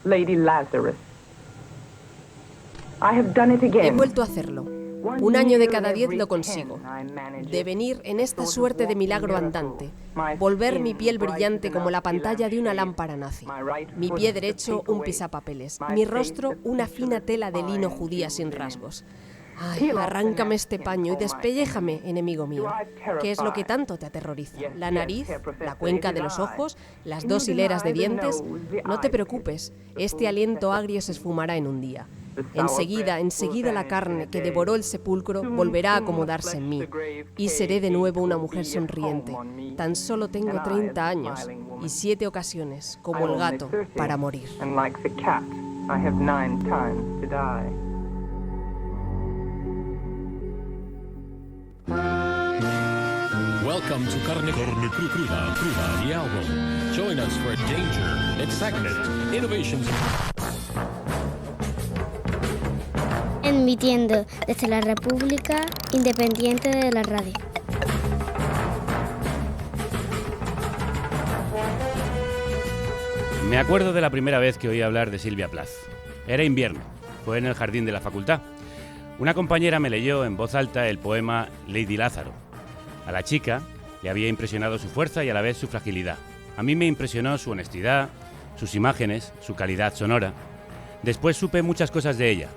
Lady Lazarus. I have done it again. He vuelto a hacerlo. 1 año de cada 10 lo consigo. Devenir en esta suerte de milagro andante. Volver mi piel brillante como la pantalla de una lámpara nazi. Mi pie derecho un pisapapeles. Mi rostro una fina tela de lino judía sin rasgos. Ay, arráncame este paño y despelléjame, enemigo mío. ¿Qué es lo que tanto te aterroriza? ¿La nariz? ¿La cuenca de los ojos? ¿Las 2 hileras de dientes? No te preocupes, este aliento agrio se esfumará en un día. Enseguida la carne que devoró el sepulcro volverá a acomodarse en mí y seré de nuevo una mujer sonriente. Tan solo tengo 30 años y 7 ocasiones, como el gato, para morir. Welcome to Carne Cruda, the album. Join us for danger, excitement, innovations. Emitiendo desde la República Independiente de la Radio. Me acuerdo de la primera vez que oí hablar de Silvia Plath. Era invierno, fue en el jardín de la facultad. Una compañera me leyó en voz alta el poema Lady Lázaro. A la chica le había impresionado su fuerza y a la vez su fragilidad. A mí me impresionó su honestidad, sus imágenes, su calidad sonora. Después supe muchas cosas de ella.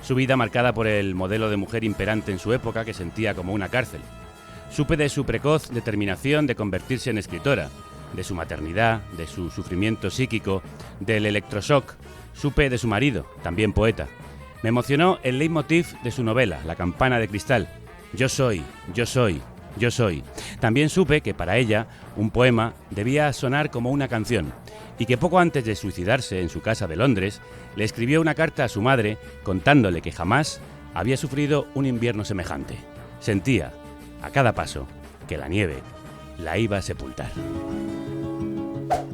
Su vida marcada por el modelo de mujer imperante en su época que sentía como una cárcel. Supe de su precoz determinación de convertirse en escritora, de su maternidad, de su sufrimiento psíquico, del electroshock. Supe de su marido, también poeta. Me emocionó el leitmotiv de su novela, La campana de cristal. Yo soy, yo soy, yo soy. También supe que para ella un poema debía sonar como una canción y que poco antes de suicidarse en su casa de Londres le escribió una carta a su madre contándole que jamás había sufrido un invierno semejante. Sentía, a cada paso, que la nieve la iba a sepultar.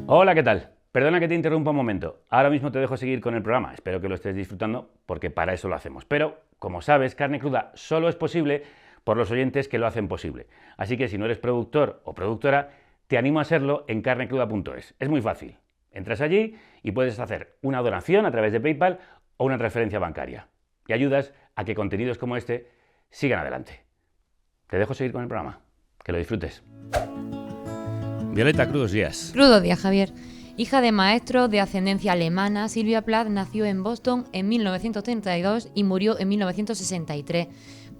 Hola, ¿qué tal? Perdona que te interrumpa un momento. Ahora mismo te dejo seguir con el programa. Espero que lo estés disfrutando porque para eso lo hacemos. Pero, como sabes, Carne Cruda solo es posible por los oyentes que lo hacen posible. Así que si no eres productor o productora, te animo a serlo en carnecruda.es. Es muy fácil. Entras allí y puedes hacer una donación a través de PayPal o una transferencia bancaria. Y ayudas a que contenidos como este sigan adelante. Te dejo seguir con el programa. Que lo disfrutes. Violeta, crudos días. Crudos días, Javier. Hija de maestros de ascendencia alemana, Silvia Plath nació en Boston en 1932 y murió en 1963.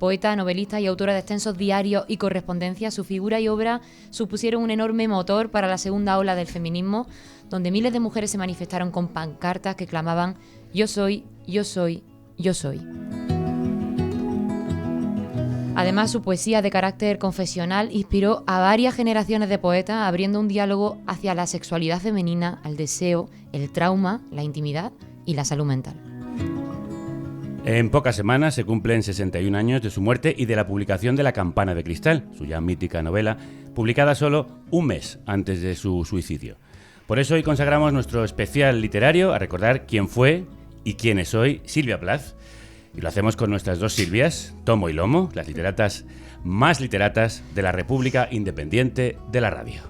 Poeta, novelista y autora de extensos diarios y correspondencias, su figura y obra supusieron un enorme motor para la segunda ola del feminismo, donde miles de mujeres se manifestaron con pancartas que clamaban «Yo soy, yo soy, yo soy». Además, su poesía de carácter confesional inspiró a varias generaciones de poetas, abriendo un diálogo hacia la sexualidad femenina, el deseo, el trauma, la intimidad y la salud mental. En pocas semanas se cumplen 61 años de su muerte y de la publicación de La campana de cristal, su ya mítica novela, publicada solo un mes antes de su suicidio. Por eso hoy consagramos nuestro especial literario a recordar quién fue y quién es hoy Silvia Plath. Y lo hacemos con nuestras dos Silvias, Tomo y Lomo, las literatas más literatas de la República Independiente de la Radio.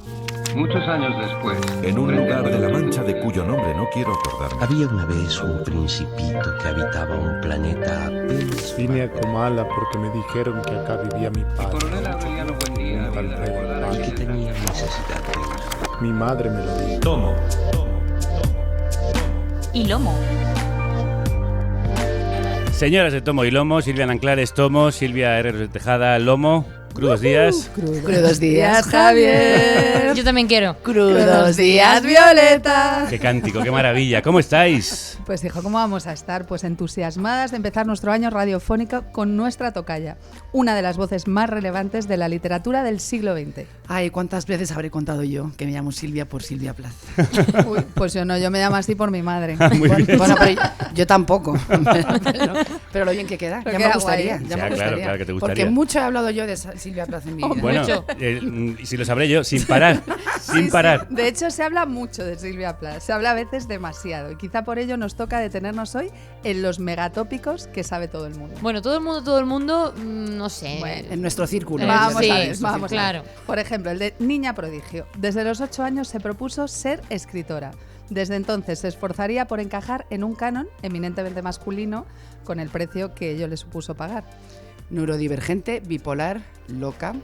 Muchos años después, en un lugar de la Mancha de cuyo nombre no quiero acordarme, había una vez un principito que habitaba un planeta apenas... Vine a Comala porque me dijeron que acá vivía mi padre. Coronel Aureliano Buendía, y que tenía necesidad de ir. Mi madre me lo dijo. Tomo. Y Lomo. Señoras de Tomo y Lomo, Silvia Nanclares Tomo, Silvia Herreros de Tejada Lomo, crudos días. Crudos días, Javier. Yo también quiero. Crudos días, Violeta. Qué cántico, qué maravilla. ¿Cómo estáis? Pues hijo, ¿cómo vamos a estar? Pues entusiasmadas de empezar nuestro año radiofónico con nuestra tocaya, una de las voces más relevantes de la literatura del siglo XX. Ay, ¿cuántas veces habré contado yo que me llamo Silvia por Silvia Plath? Uy, pues yo no, yo me llamo así por mi madre. Bueno, pero yo tampoco. Pero lo bien que queda, pero ya me gustaría. Ya me gustaría. Claro que te gustaría. Porque mucho he hablado yo de Silvia Plath en mi vida. Bueno, si lo sabré yo, sin parar, sin parar. Sí. De hecho, se habla mucho de Silvia Plath, se habla a veces demasiado. Y quizá por ello nos toca detenernos hoy en los megatópicos que sabe todo el mundo. Bueno, todo el mundo, no sé. Bueno, en nuestro círculo. Vamos sí, a ver, vamos claro. a ver. Por ejemplo, el de Niña Prodigio. Desde los 8 años se propuso ser escritora. Desde entonces se esforzaría por encajar en un canon eminentemente masculino con el precio que ello le supuso pagar. Neurodivergente, bipolar, loca.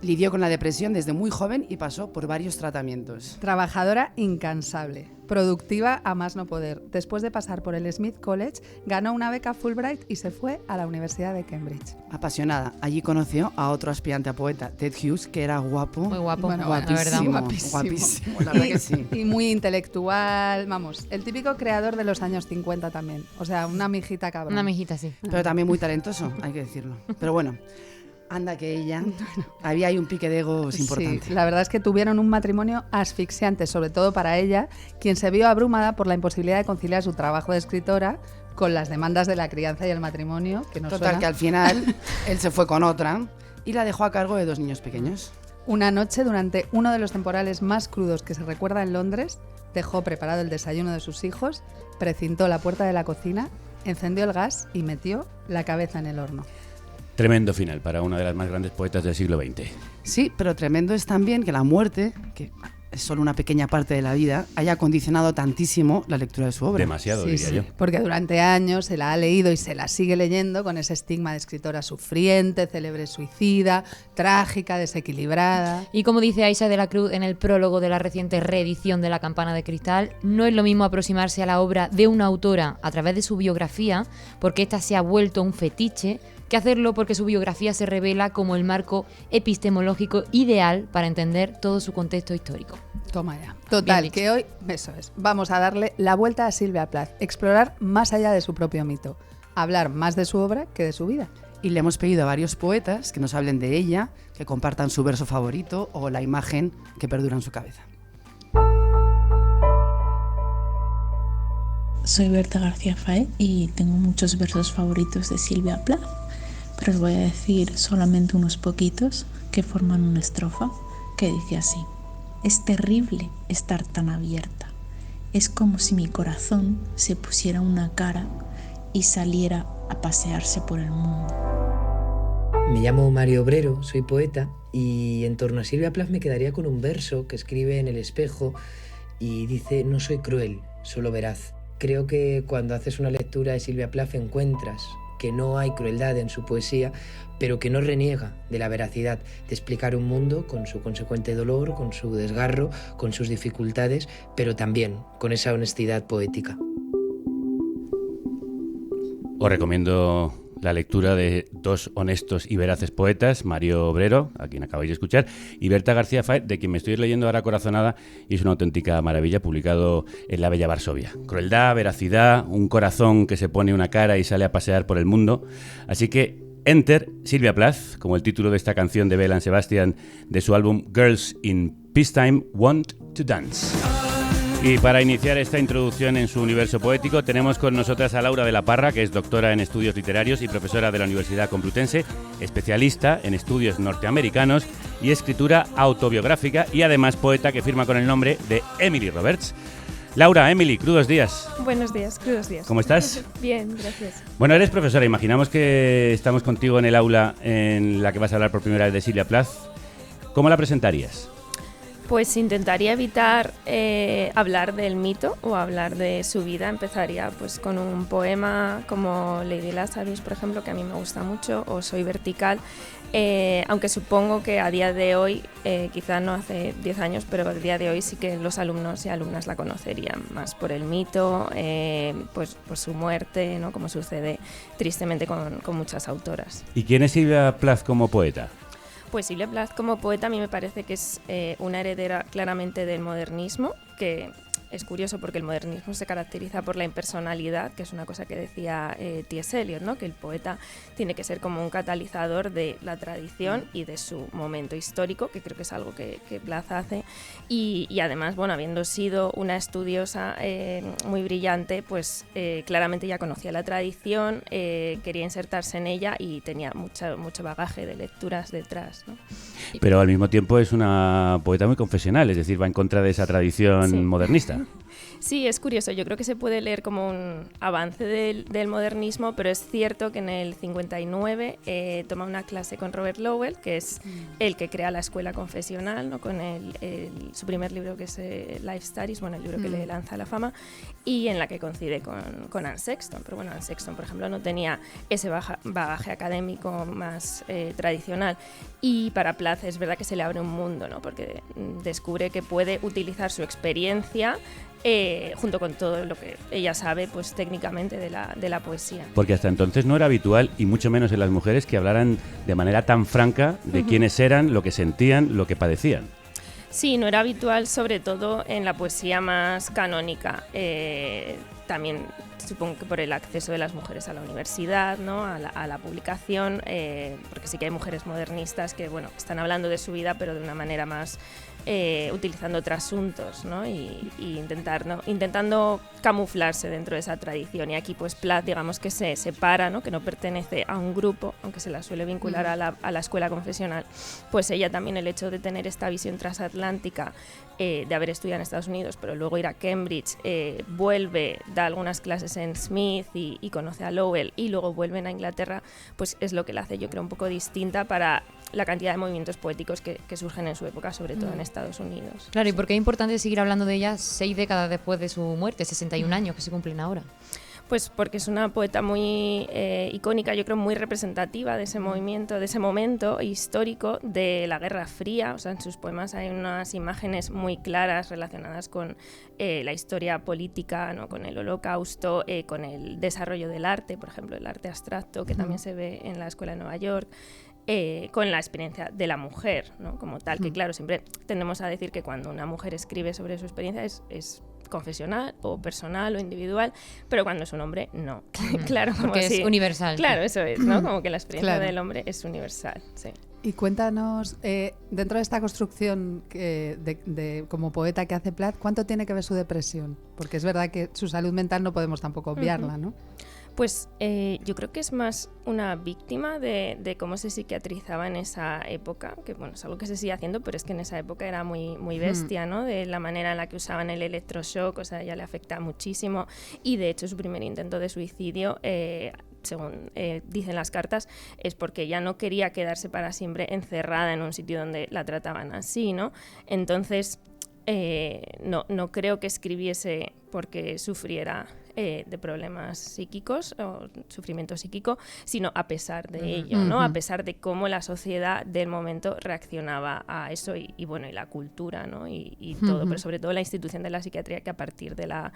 Lidió con la depresión desde muy joven y pasó por varios tratamientos. Trabajadora incansable, productiva a más no poder. Después de pasar por el Smith College, ganó una beca Fulbright y se fue a la Universidad de Cambridge. Apasionada, allí conoció a otro aspirante a poeta, Ted Hughes, que era guapo. Muy guapo, Bueno, guapísimo, la verdad. guapísimo, la verdad que sí. Y muy intelectual, vamos, el típico creador de los años 50 también. O sea, una mijita cabrón. Una mijita, sí. Pero también muy talentoso, hay que decirlo. Pero bueno, anda que ella, había ahí un pique de egos importante. Sí, la verdad es que tuvieron un matrimonio asfixiante, sobre todo para ella, quien se vio abrumada por la imposibilidad de conciliar su trabajo de escritora con las demandas de la crianza y el matrimonio. Que nos Total, suena. que al final él se fue con otra y la dejó a cargo de 2 niños pequeños. Una noche, durante uno de los temporales más crudos que se recuerda en Londres, dejó preparado el desayuno de sus hijos, precintó la puerta de la cocina, encendió el gas y metió la cabeza en el horno. Tremendo final para una de las más grandes poetas del siglo XX. Sí, pero tremendo es también que la muerte, que es solo una pequeña parte de la vida, haya condicionado tantísimo la lectura de su obra. Demasiado, diría yo. Porque durante años se la ha leído y se la sigue leyendo con ese estigma de escritora sufriente, célebre suicida, trágica, desequilibrada. Y como dice Aisha de la Cruz en el prólogo de la reciente reedición de La Campana de Cristal, no es lo mismo aproximarse a la obra de una autora a través de su biografía, porque ésta se ha vuelto un fetiche, que hacerlo porque su biografía se revela como el marco epistemológico ideal para entender todo su contexto histórico. Toma ya. Total, que hoy, eso es, vamos a darle la vuelta a Silvia Plath, explorar más allá de su propio mito, hablar más de su obra que de su vida. Y le hemos pedido a varios poetas que nos hablen de ella, que compartan su verso favorito o la imagen que perdura en su cabeza. Soy Berta García Faé y tengo muchos versos favoritos de Silvia Plath, pero os voy a decir solamente unos poquitos que forman una estrofa que dice así: es terrible estar tan abierta, es como si mi corazón se pusiera una cara y saliera a pasearse por el mundo. Me llamo Mario Obrero, soy poeta y en torno a Silvia Plath me quedaría con un verso que escribe en El espejo y dice: no soy cruel, solo veraz. Creo que cuando haces una lectura de Silvia Plath encuentras que no hay crueldad en su poesía, pero que no reniega de la veracidad de explicar un mundo con su consecuente dolor, con su desgarro, con sus dificultades, pero también con esa honestidad poética. Os recomiendo la lectura de dos honestos y veraces poetas, Mario Obrero, a quien acabáis de escuchar, y Berta García Faé, de quien me estoy leyendo ahora Corazonada, y es una auténtica maravilla, publicado en La Bella Varsovia. Crueldad, veracidad, un corazón que se pone una cara y sale a pasear por el mundo. Así que Enter Silvia Plath, como el título de esta canción de Belle Sebastian de su álbum Girls in Peacetime Want to Dance. Y para iniciar esta introducción en su universo poético tenemos con nosotras a Laura de la Parra, que es doctora en estudios literarios y profesora de la Universidad Complutense, especialista en estudios norteamericanos y escritura autobiográfica, y además poeta que firma con el nombre de Emily Roberts. Laura, Emily, crudos días. Buenos días, crudos días. ¿Cómo estás? Bien, gracias. Bueno, eres profesora, imaginamos que estamos contigo en el aula en la que vas a hablar por primera vez de Silvia Plath. ¿Cómo la presentarías? Pues intentaría evitar hablar del mito o hablar de su vida. Empezaría pues con un poema como Lady Lazarus, por ejemplo, que a mí me gusta mucho, o Soy vertical, aunque supongo que a día de hoy, quizás no hace 10 años, pero a día de hoy sí que los alumnos y alumnas la conocerían más por el mito, pues por su muerte, ¿no? Como sucede tristemente con muchas autoras. ¿Y quién es Silvia Plath como poeta? Pues Silvia Plath como poeta a mí me parece que es una heredera claramente del modernismo, que es curioso porque el modernismo se caracteriza por la impersonalidad, que es una cosa que decía T.S. Eliot, ¿no? Que el poeta tiene que ser como un catalizador de la tradición y de su momento histórico, que creo que es algo que Plath hace, y además, bueno, habiendo sido una estudiosa muy brillante, pues claramente ya conocía la tradición, quería insertarse en ella y tenía mucho bagaje de lecturas detrás, ¿no? Pero al mismo tiempo es una poeta muy confesional, es decir, va en contra de esa tradición modernista. Sí, es curioso. Yo creo que se puede leer como un avance del modernismo, pero es cierto que en el 59 toma una clase con Robert Lowell, que es el que crea la escuela confesional, ¿no? Con su primer libro, que es Life Studies, bueno, el libro que le lanza a la fama, y en la que coincide con Anne Sexton. Pero bueno, Anne Sexton, por ejemplo, no tenía ese bagaje académico más tradicional. Y para Plath es verdad que se le abre un mundo, ¿no? Porque descubre que puede utilizar su experiencia junto con todo lo que ella sabe, pues técnicamente de la poesía. Porque hasta entonces no era habitual, y mucho menos en las mujeres, que hablaran de manera tan franca de quiénes eran, lo que sentían, lo que padecían. Sí, no era habitual, sobre todo en la poesía más canónica. También supongo que por el acceso de las mujeres a la universidad, ¿no? a la publicación, porque sí que hay mujeres modernistas que bueno, están hablando de su vida, pero de una manera más utilizando trasuntos, ¿no? y intentando camuflarse dentro de esa tradición. Y aquí pues Plath, digamos que se separa, ¿no? Que no pertenece a un grupo, aunque se la suele vincular a la escuela confesional. Pues ella también, el hecho de tener esta visión transatlántica, de haber estudiado en Estados Unidos, pero luego ir a Cambridge, vuelve, da algunas clases en Smith y conoce a Lowell, y luego vuelven a Inglaterra, pues es lo que la hace, yo creo, un poco distinta para la cantidad de movimientos poéticos que surgen en su época, sobre todo en Estados Unidos. Claro, ¿y por qué es importante seguir hablando de ella 6 décadas después de su muerte, 61 años que se cumplen ahora? Pues porque es una poeta muy icónica, yo creo muy representativa de ese movimiento, de ese momento histórico de la Guerra Fría. O sea, en sus poemas hay unas imágenes muy claras relacionadas con la historia política, ¿no? Con el Holocausto, con el desarrollo del arte, por ejemplo, el arte abstracto, que también se ve en la Escuela de Nueva York. Con la experiencia de la mujer, ¿no? Como tal, que claro, siempre tendemos a decir que cuando una mujer escribe sobre su experiencia es confesional o personal o individual, pero cuando es un hombre, no. Claro, como porque es universal. Claro, eso es, ¿no? Como que la experiencia del hombre es universal, sí. Y cuéntanos, dentro de esta construcción como poeta que hace Plath, ¿cuánto tiene que ver su depresión? Porque es verdad que su salud mental no podemos tampoco obviarla, ¿no? Pues yo creo que es más una víctima de cómo se psiquiatrizaba en esa época, que bueno, es algo que se sigue haciendo, pero es que en esa época era muy bestia, ¿no? De la manera en la que usaban el electroshock, o sea, ya le afecta muchísimo, y de hecho su primer intento de suicidio, según dicen las cartas, es porque ella no quería quedarse para siempre encerrada en un sitio donde la trataban así, ¿no? Entonces, no creo que escribiese porque sufriera de problemas psíquicos o sufrimiento psíquico, sino a pesar de ello, ¿no? A pesar de cómo la sociedad del momento reaccionaba a eso y bueno, y la cultura, ¿no? Y todo, pero sobre todo la institución de la psiquiatría, que a partir de la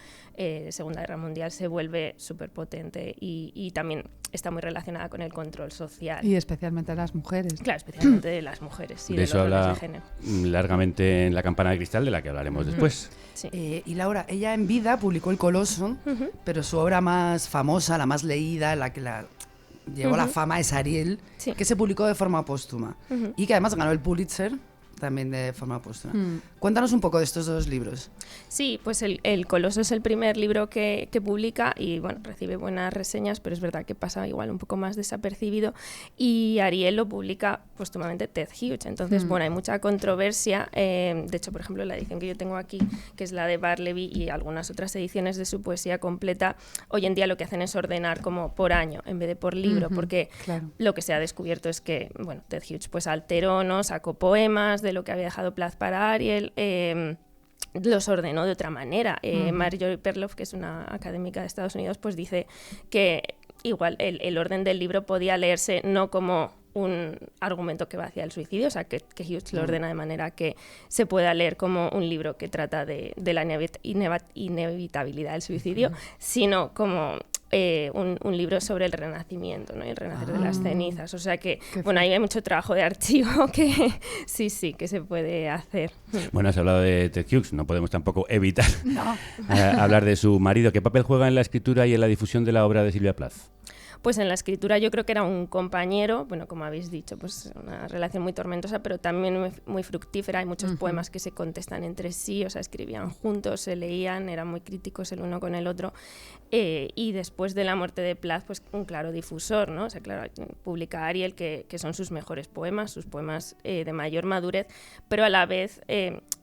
Segunda Guerra Mundial se vuelve súper potente y también está muy relacionada con el control social. Y especialmente las mujeres. Claro, especialmente de las mujeres, sí, de eso habla largamente en La Campana de Cristal, de la que hablaremos después. Sí. Y Laura, ella en vida publicó El Coloso, pero su obra más famosa, la más leída, la que la llevó a la fama, es Ariel, que se publicó de forma póstuma y que además ganó el Pulitzer también de forma póstuma. Cuéntanos un poco de estos dos libros. Sí, pues el Coloso es el primer libro que publica y bueno, recibe buenas reseñas, pero es verdad que pasa igual un poco más desapercibido, y Ariel lo publica póstumamente Ted Hughes. Entonces, bueno, hay mucha controversia. De hecho, por ejemplo, la edición que yo tengo aquí, que es la de Barleby, y algunas otras ediciones de su poesía completa, hoy en día lo que hacen es ordenar como por año en vez de por libro, porque lo que se ha descubierto es que, bueno, Ted Hughes pues alteró, ¿no? Sacó poemas de lo que había dejado Plath para Ariel, los ordenó de otra manera. Marjorie Perloff, que es una académica de Estados Unidos, pues dice que igual el orden del libro podía leerse no como un argumento que va hacia el suicidio, o sea, que Hughes lo ordena de manera que se pueda leer como un libro que trata de la inevitabilidad del suicidio, sino como un libro sobre el renacimiento, ¿no? Y el renacer de las cenizas. O sea que, bueno, ahí hay mucho trabajo de archivo que sí, que se puede hacer. Bueno, has hablado de Ted Hughes, no podemos tampoco evitar hablar de su marido. ¿Qué papel juega en la escritura y en la difusión de la obra de Sylvia Plath? Pues en la escritura yo creo que era un compañero, bueno, como habéis dicho, pues una relación muy tormentosa, pero también muy fructífera. Hay muchos poemas que se contestan entre sí, o sea, escribían juntos, se leían, eran muy críticos el uno con el otro. Y después de la muerte de Plath, pues un claro difusor, ¿no? O sea, claro, publica Ariel que son sus mejores poemas, sus poemas de mayor madurez, pero a la vez,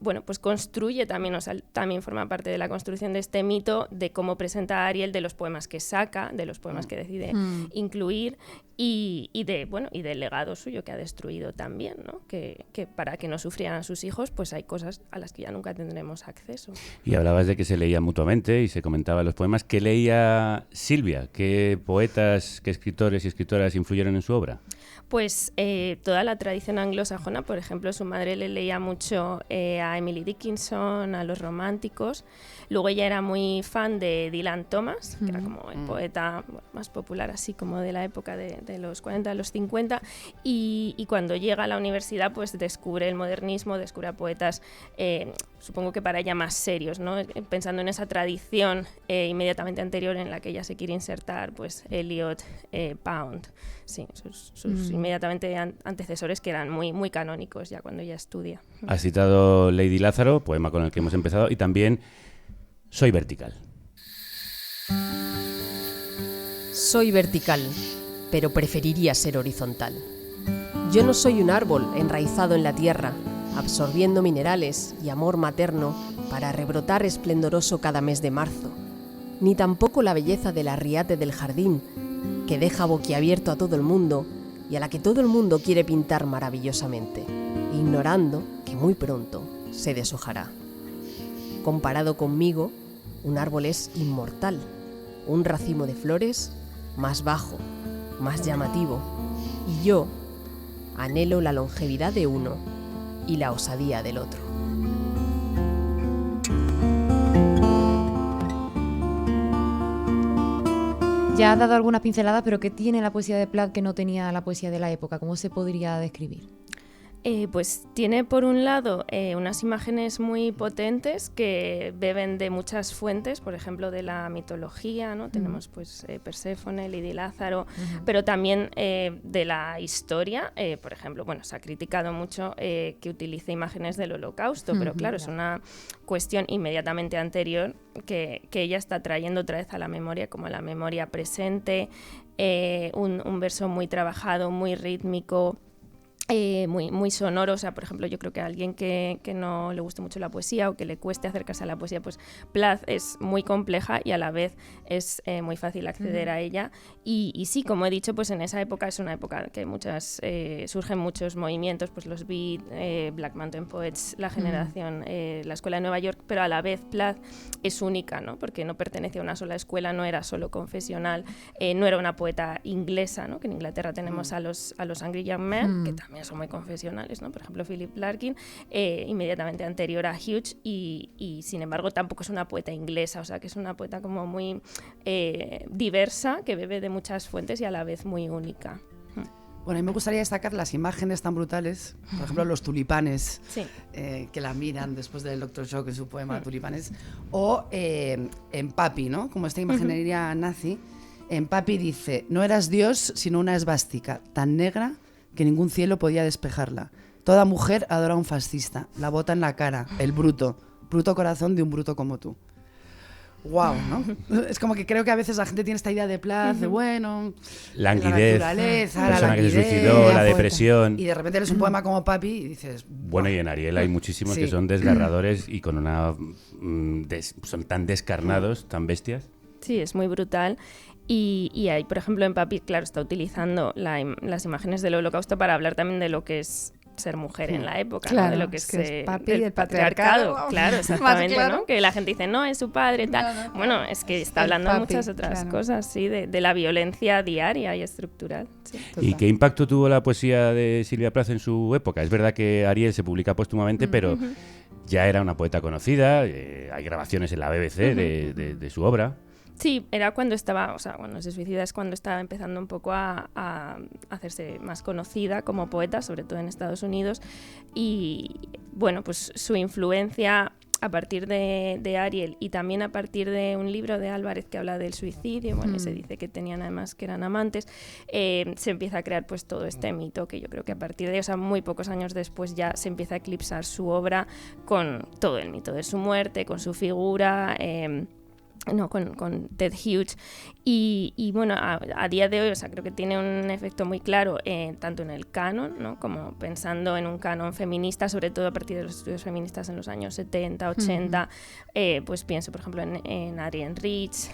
bueno, pues construye también, o sea, también forma parte de la construcción de este mito de cómo presenta a Ariel, de los poemas que saca, de los poemas que decide incluir y del legado suyo que ha destruido también, ¿no? Que para que no sufrieran sus hijos, pues hay cosas a las que ya nunca tendremos acceso. Y hablabas de que se leían mutuamente y se comentaban los poemas. ¿Qué leía Silvia? ¿Qué poetas, qué escritores y escritoras influyeron en su obra? Pues toda la tradición anglosajona, por ejemplo, su madre le leía mucho a Emily Dickinson, a los románticos. Luego ella era muy fan de Dylan Thomas, que era como el poeta más popular así como de la época de los 40 a los 50, y cuando llega a la universidad pues descubre el modernismo, descubre a poetas, supongo que para ella más serios, ¿no? Pensando en esa tradición inmediatamente anterior en la que ella se quiere insertar, pues Eliot, Pound, sí, sus inmediatamente antecesores que eran muy, muy canónicos ya cuando ella estudia. Has citado Lady Lázaro, poema con el que hemos empezado, y también Soy vertical. Soy vertical, pero preferiría ser horizontal. Yo no soy un árbol enraizado en la tierra, absorbiendo minerales y amor materno para rebrotar esplendoroso cada mes de marzo, ni tampoco la belleza del arriate del jardín, que deja boquiabierto a todo el mundo y a la que todo el mundo quiere pintar maravillosamente, ignorando que muy pronto se deshojará. Comparado conmigo, un árbol es inmortal, un racimo de flores más bajo, más llamativo, y yo anhelo la longevidad de uno y la osadía del otro. Ya has dado algunas pinceladas, pero ¿qué tiene la poesía de Plath que no tenía la poesía de la época? ¿Cómo se podría describir? Pues tiene por un lado unas imágenes muy potentes que beben de muchas fuentes, por ejemplo de la mitología, ¿no? Tenemos pues Perséfone, Lady Lázaro, pero también de la historia, por ejemplo, bueno, se ha criticado mucho que utilice imágenes del Holocausto, pero claro, es una cuestión inmediatamente anterior que ella está trayendo otra vez a la memoria, como a la memoria presente, un verso muy trabajado, muy rítmico, muy sonoro. O sea, por ejemplo, yo creo que a alguien que no le guste mucho la poesía o que le cueste acercarse a la poesía, pues Plath es muy compleja y a la vez es muy fácil acceder a ella. Y sí, como he dicho, pues en esa época es una época que surgen muchos movimientos, pues los Beat, Black Mountain Poets, la generación, la Escuela de Nueva York, pero a la vez Plath es única, ¿no? Porque no pertenece a una sola escuela, no era solo confesional, no era una poeta inglesa, ¿no? Que en Inglaterra tenemos a los Angry Young Men, que también son muy confesionales, ¿no? Por ejemplo, Philip Larkin, inmediatamente anterior a Hughes, y sin embargo tampoco es una poeta inglesa, o sea que es una poeta como muy diversa, que bebe de muchas fuentes y a la vez muy única. Bueno, a mí me gustaría destacar las imágenes tan brutales, por ejemplo, los tulipanes, que la miran después del Dr. Shock en su poema Tulipanes, o en Papi, ¿no? Como esta imaginería nazi. En Papi dice: no eras Dios, sino una esvástica, tan negra que ningún cielo podía despejarla. Toda mujer adora a un fascista, la bota en la cara, el bruto corazón de un bruto como tú. Wow, ¿no? Es como que creo que a veces la gente tiene esta idea de Plath, de bueno, languidez, la naturaleza, persona que se suicidó, la depresión. Y de repente eres un poema como Papi y dices... Bueno, y en Ariel hay muchísimos que son desgarradores y con una son tan descarnados, tan bestias. Sí, es muy brutal. Y hay, por ejemplo, en Papi, claro, está utilizando las imágenes del Holocausto para hablar también de lo que es ser mujer en la época, claro, ¿no? De lo que es Papi, el patriarcado. Claro, exactamente, claro. ¿no? Que la gente dice, no, es su padre, tal. No. Bueno, es que está hablando de muchas otras cosas, sí, de la violencia diaria y estructural. Sí. ¿Y qué impacto tuvo la poesía de Silvia Plath en su época? Es verdad que Ariel se publica póstumamente, pero ya era una poeta conocida, hay grabaciones en la BBC de su obra. Sí, era cuando estaba, o sea, cuando se suicida es cuando estaba empezando un poco a hacerse más conocida como poeta, sobre todo en Estados Unidos, y bueno, pues su influencia a partir de Ariel y también a partir de un libro de Álvarez que habla del suicidio, bueno, se dice que tenían además que eran amantes, se empieza a crear pues todo este mito que yo creo que a partir de, o sea, muy pocos años después ya se empieza a eclipsar su obra con todo el mito de su muerte, con su figura, con Ted Hughes y bueno, a día de hoy, o sea, creo que tiene un efecto muy claro tanto en el canon, ¿no? Como pensando en un canon feminista, sobre todo a partir de los estudios feministas en los años 70, 80, pues pienso por ejemplo en Adrienne Rich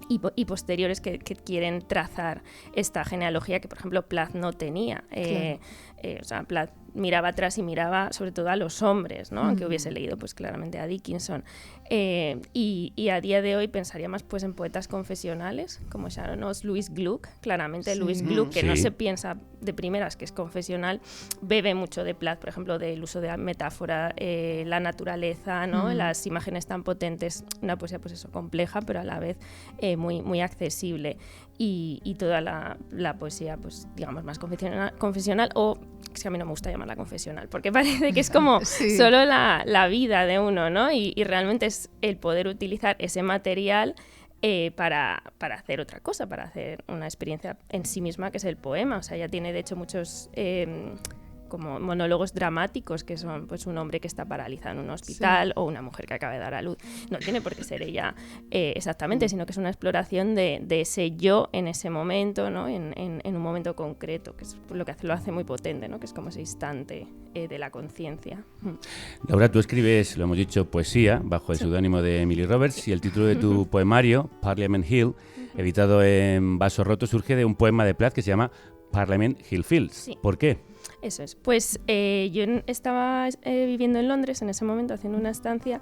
y posteriores que quieren trazar esta genealogía que por ejemplo Plath no tenía. O sea, Plath miraba atrás y miraba sobre todo a los hombres, ¿no? Aunque hubiese leído pues claramente a Dickinson. Y a día de hoy pensaría más pues en poetas confesionales como Sharon Oz, Louise Gluck, claramente Louise Gluck, que no se piensa de primeras que es confesional, bebe mucho de Plath, por ejemplo, del uso de la metáfora, la naturaleza, ¿no? Las imágenes tan potentes, una poesía pues eso, compleja, pero a la vez muy, muy accesible. Y toda la poesía, pues digamos, más confesional, o es que a mí no me gusta llamarla confesional, porque parece que es como solo la vida de uno, ¿no? Y realmente es el poder utilizar ese material para hacer otra cosa, para hacer una experiencia en sí misma, que es el poema. O sea, ella tiene de hecho muchos como monólogos dramáticos, que son pues un hombre que está paralizado en un hospital o una mujer que acaba de dar a luz. No tiene por qué ser ella exactamente, sino que es una exploración de ese yo en ese momento, ¿no? En un momento concreto, que es lo que lo hace muy potente, ¿no? Que es como ese instante de la conciencia. Laura, tú escribes, lo hemos dicho, poesía bajo el seudónimo de Emily Roberts, y el título de tu poemario, Parliament Hill, editado en Vaso Roto, surge de un poema de Plath que se llama Parliament Hill Fields. ¿Por qué? Eso es. Pues yo estaba viviendo en Londres en ese momento, haciendo una estancia,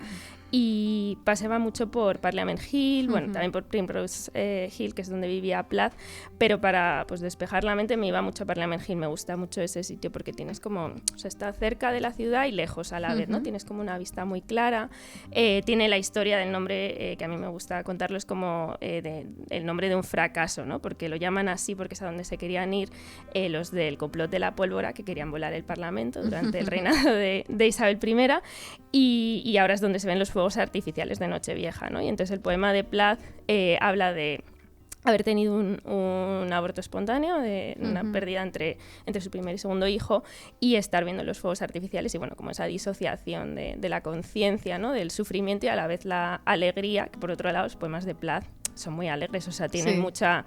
y paseaba mucho por Parliament Hill, bueno, también por Primrose Hill, que es donde vivía Plath, pero para pues despejar la mente me iba mucho a Parliament Hill. Me gusta mucho ese sitio porque tienes como, o sea, está cerca de la ciudad y lejos a la vez, ¿no? Tienes como una vista muy clara. Tiene la historia del nombre, que a mí me gusta contarlo, es como el nombre de un fracaso, ¿no? Porque lo llaman así porque es a donde se querían ir los del complot de la pólvora, que querían volar el Parlamento durante el reinado de Isabel I, y ahora es donde se ven los fuegos artificiales de Nochevieja, ¿no? Y entonces el poema de Plath habla de haber tenido un aborto espontáneo, de una pérdida entre su primer y segundo hijo, y estar viendo los fuegos artificiales y bueno, como esa disociación de la conciencia, ¿no? Del sufrimiento y a la vez la alegría, que por otro lado los poemas de Plath son muy alegres, o sea, tienen mucha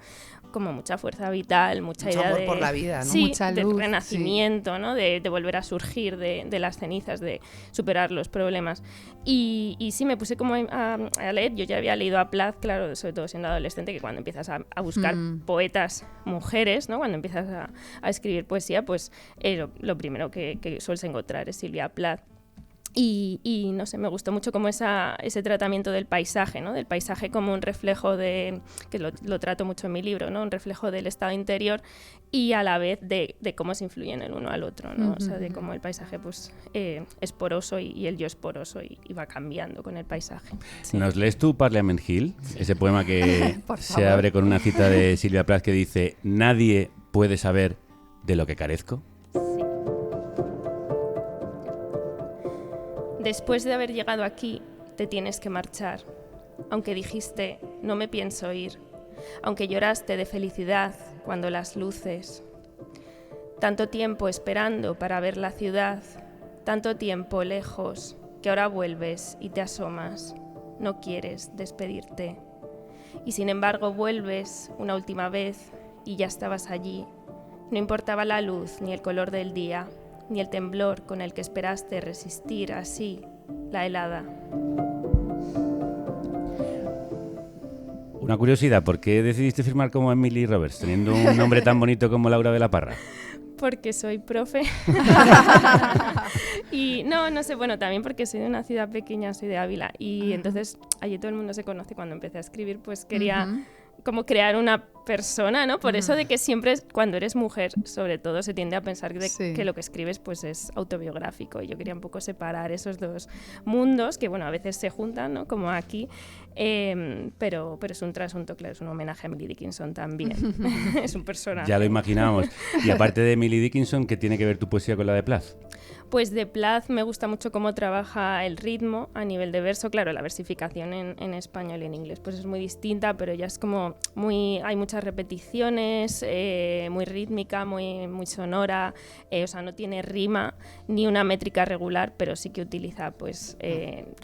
fuerza vital, mucho idea amor de por la vida, ¿no? Sí, mucha luz, de renacimiento, ¿no? De volver a surgir de las cenizas, de superar los problemas. Y sí, me puse como a leer. Yo ya había leído a Plath, claro, sobre todo siendo adolescente, que cuando empiezas a buscar poetas mujeres, ¿no? Cuando empiezas a escribir poesía, pues lo primero que sueles encontrar es Sylvia Plath. Y no sé, me gustó mucho como ese tratamiento del paisaje, ¿no? Del paisaje como un reflejo que lo trato mucho en mi libro, ¿no? Un reflejo del estado interior y a la vez de cómo se influyen el uno al otro, ¿no? O sea, de cómo el paisaje pues, es poroso y el yo es poroso y va cambiando con el paisaje. Sí. ¿Nos lees tú Parliament Hill? Ese poema que se abre con una cita de Sylvia Plath que dice: nadie puede saber de lo que carezco. Después de haber llegado aquí, te tienes que marchar. Aunque dijiste, no me pienso ir. Aunque lloraste de felicidad cuando las luces. Tanto tiempo esperando para ver la ciudad. Tanto tiempo lejos, que ahora vuelves y te asomas. No quieres despedirte. Y sin embargo vuelves una última vez y ya estabas allí. No importaba la luz ni el color del día, ni el temblor con el que esperaste resistir así la helada. Una curiosidad, ¿por qué decidiste firmar como Emily Roberts, teniendo un nombre tan bonito como Laura de la Parra? Porque soy profe. Y no sé, bueno, también porque soy de una ciudad pequeña, soy de Ávila, y entonces allí todo el mundo se conoce. Cuando empecé a escribir, pues quería como crear una persona, ¿no? Por eso de que siempre, cuando eres mujer, sobre todo, se tiende a pensar que lo que escribes pues es autobiográfico. Y yo quería un poco separar esos dos mundos, que bueno, a veces se juntan, ¿no? Como aquí, pero es un trasunto, claro, es un homenaje a Emily Dickinson también. Es un personaje. Ya lo imaginábamos. Y aparte de Emily Dickinson, ¿qué tiene que ver tu poesía con la de Plath? Pues de Plath me gusta mucho cómo trabaja el ritmo a nivel de verso. Claro, la versificación en español y en inglés pues es muy distinta, pero ya es como hay muchas repeticiones, muy rítmica, muy sonora, o sea, no tiene rima ni una métrica regular, pero sí que utiliza pues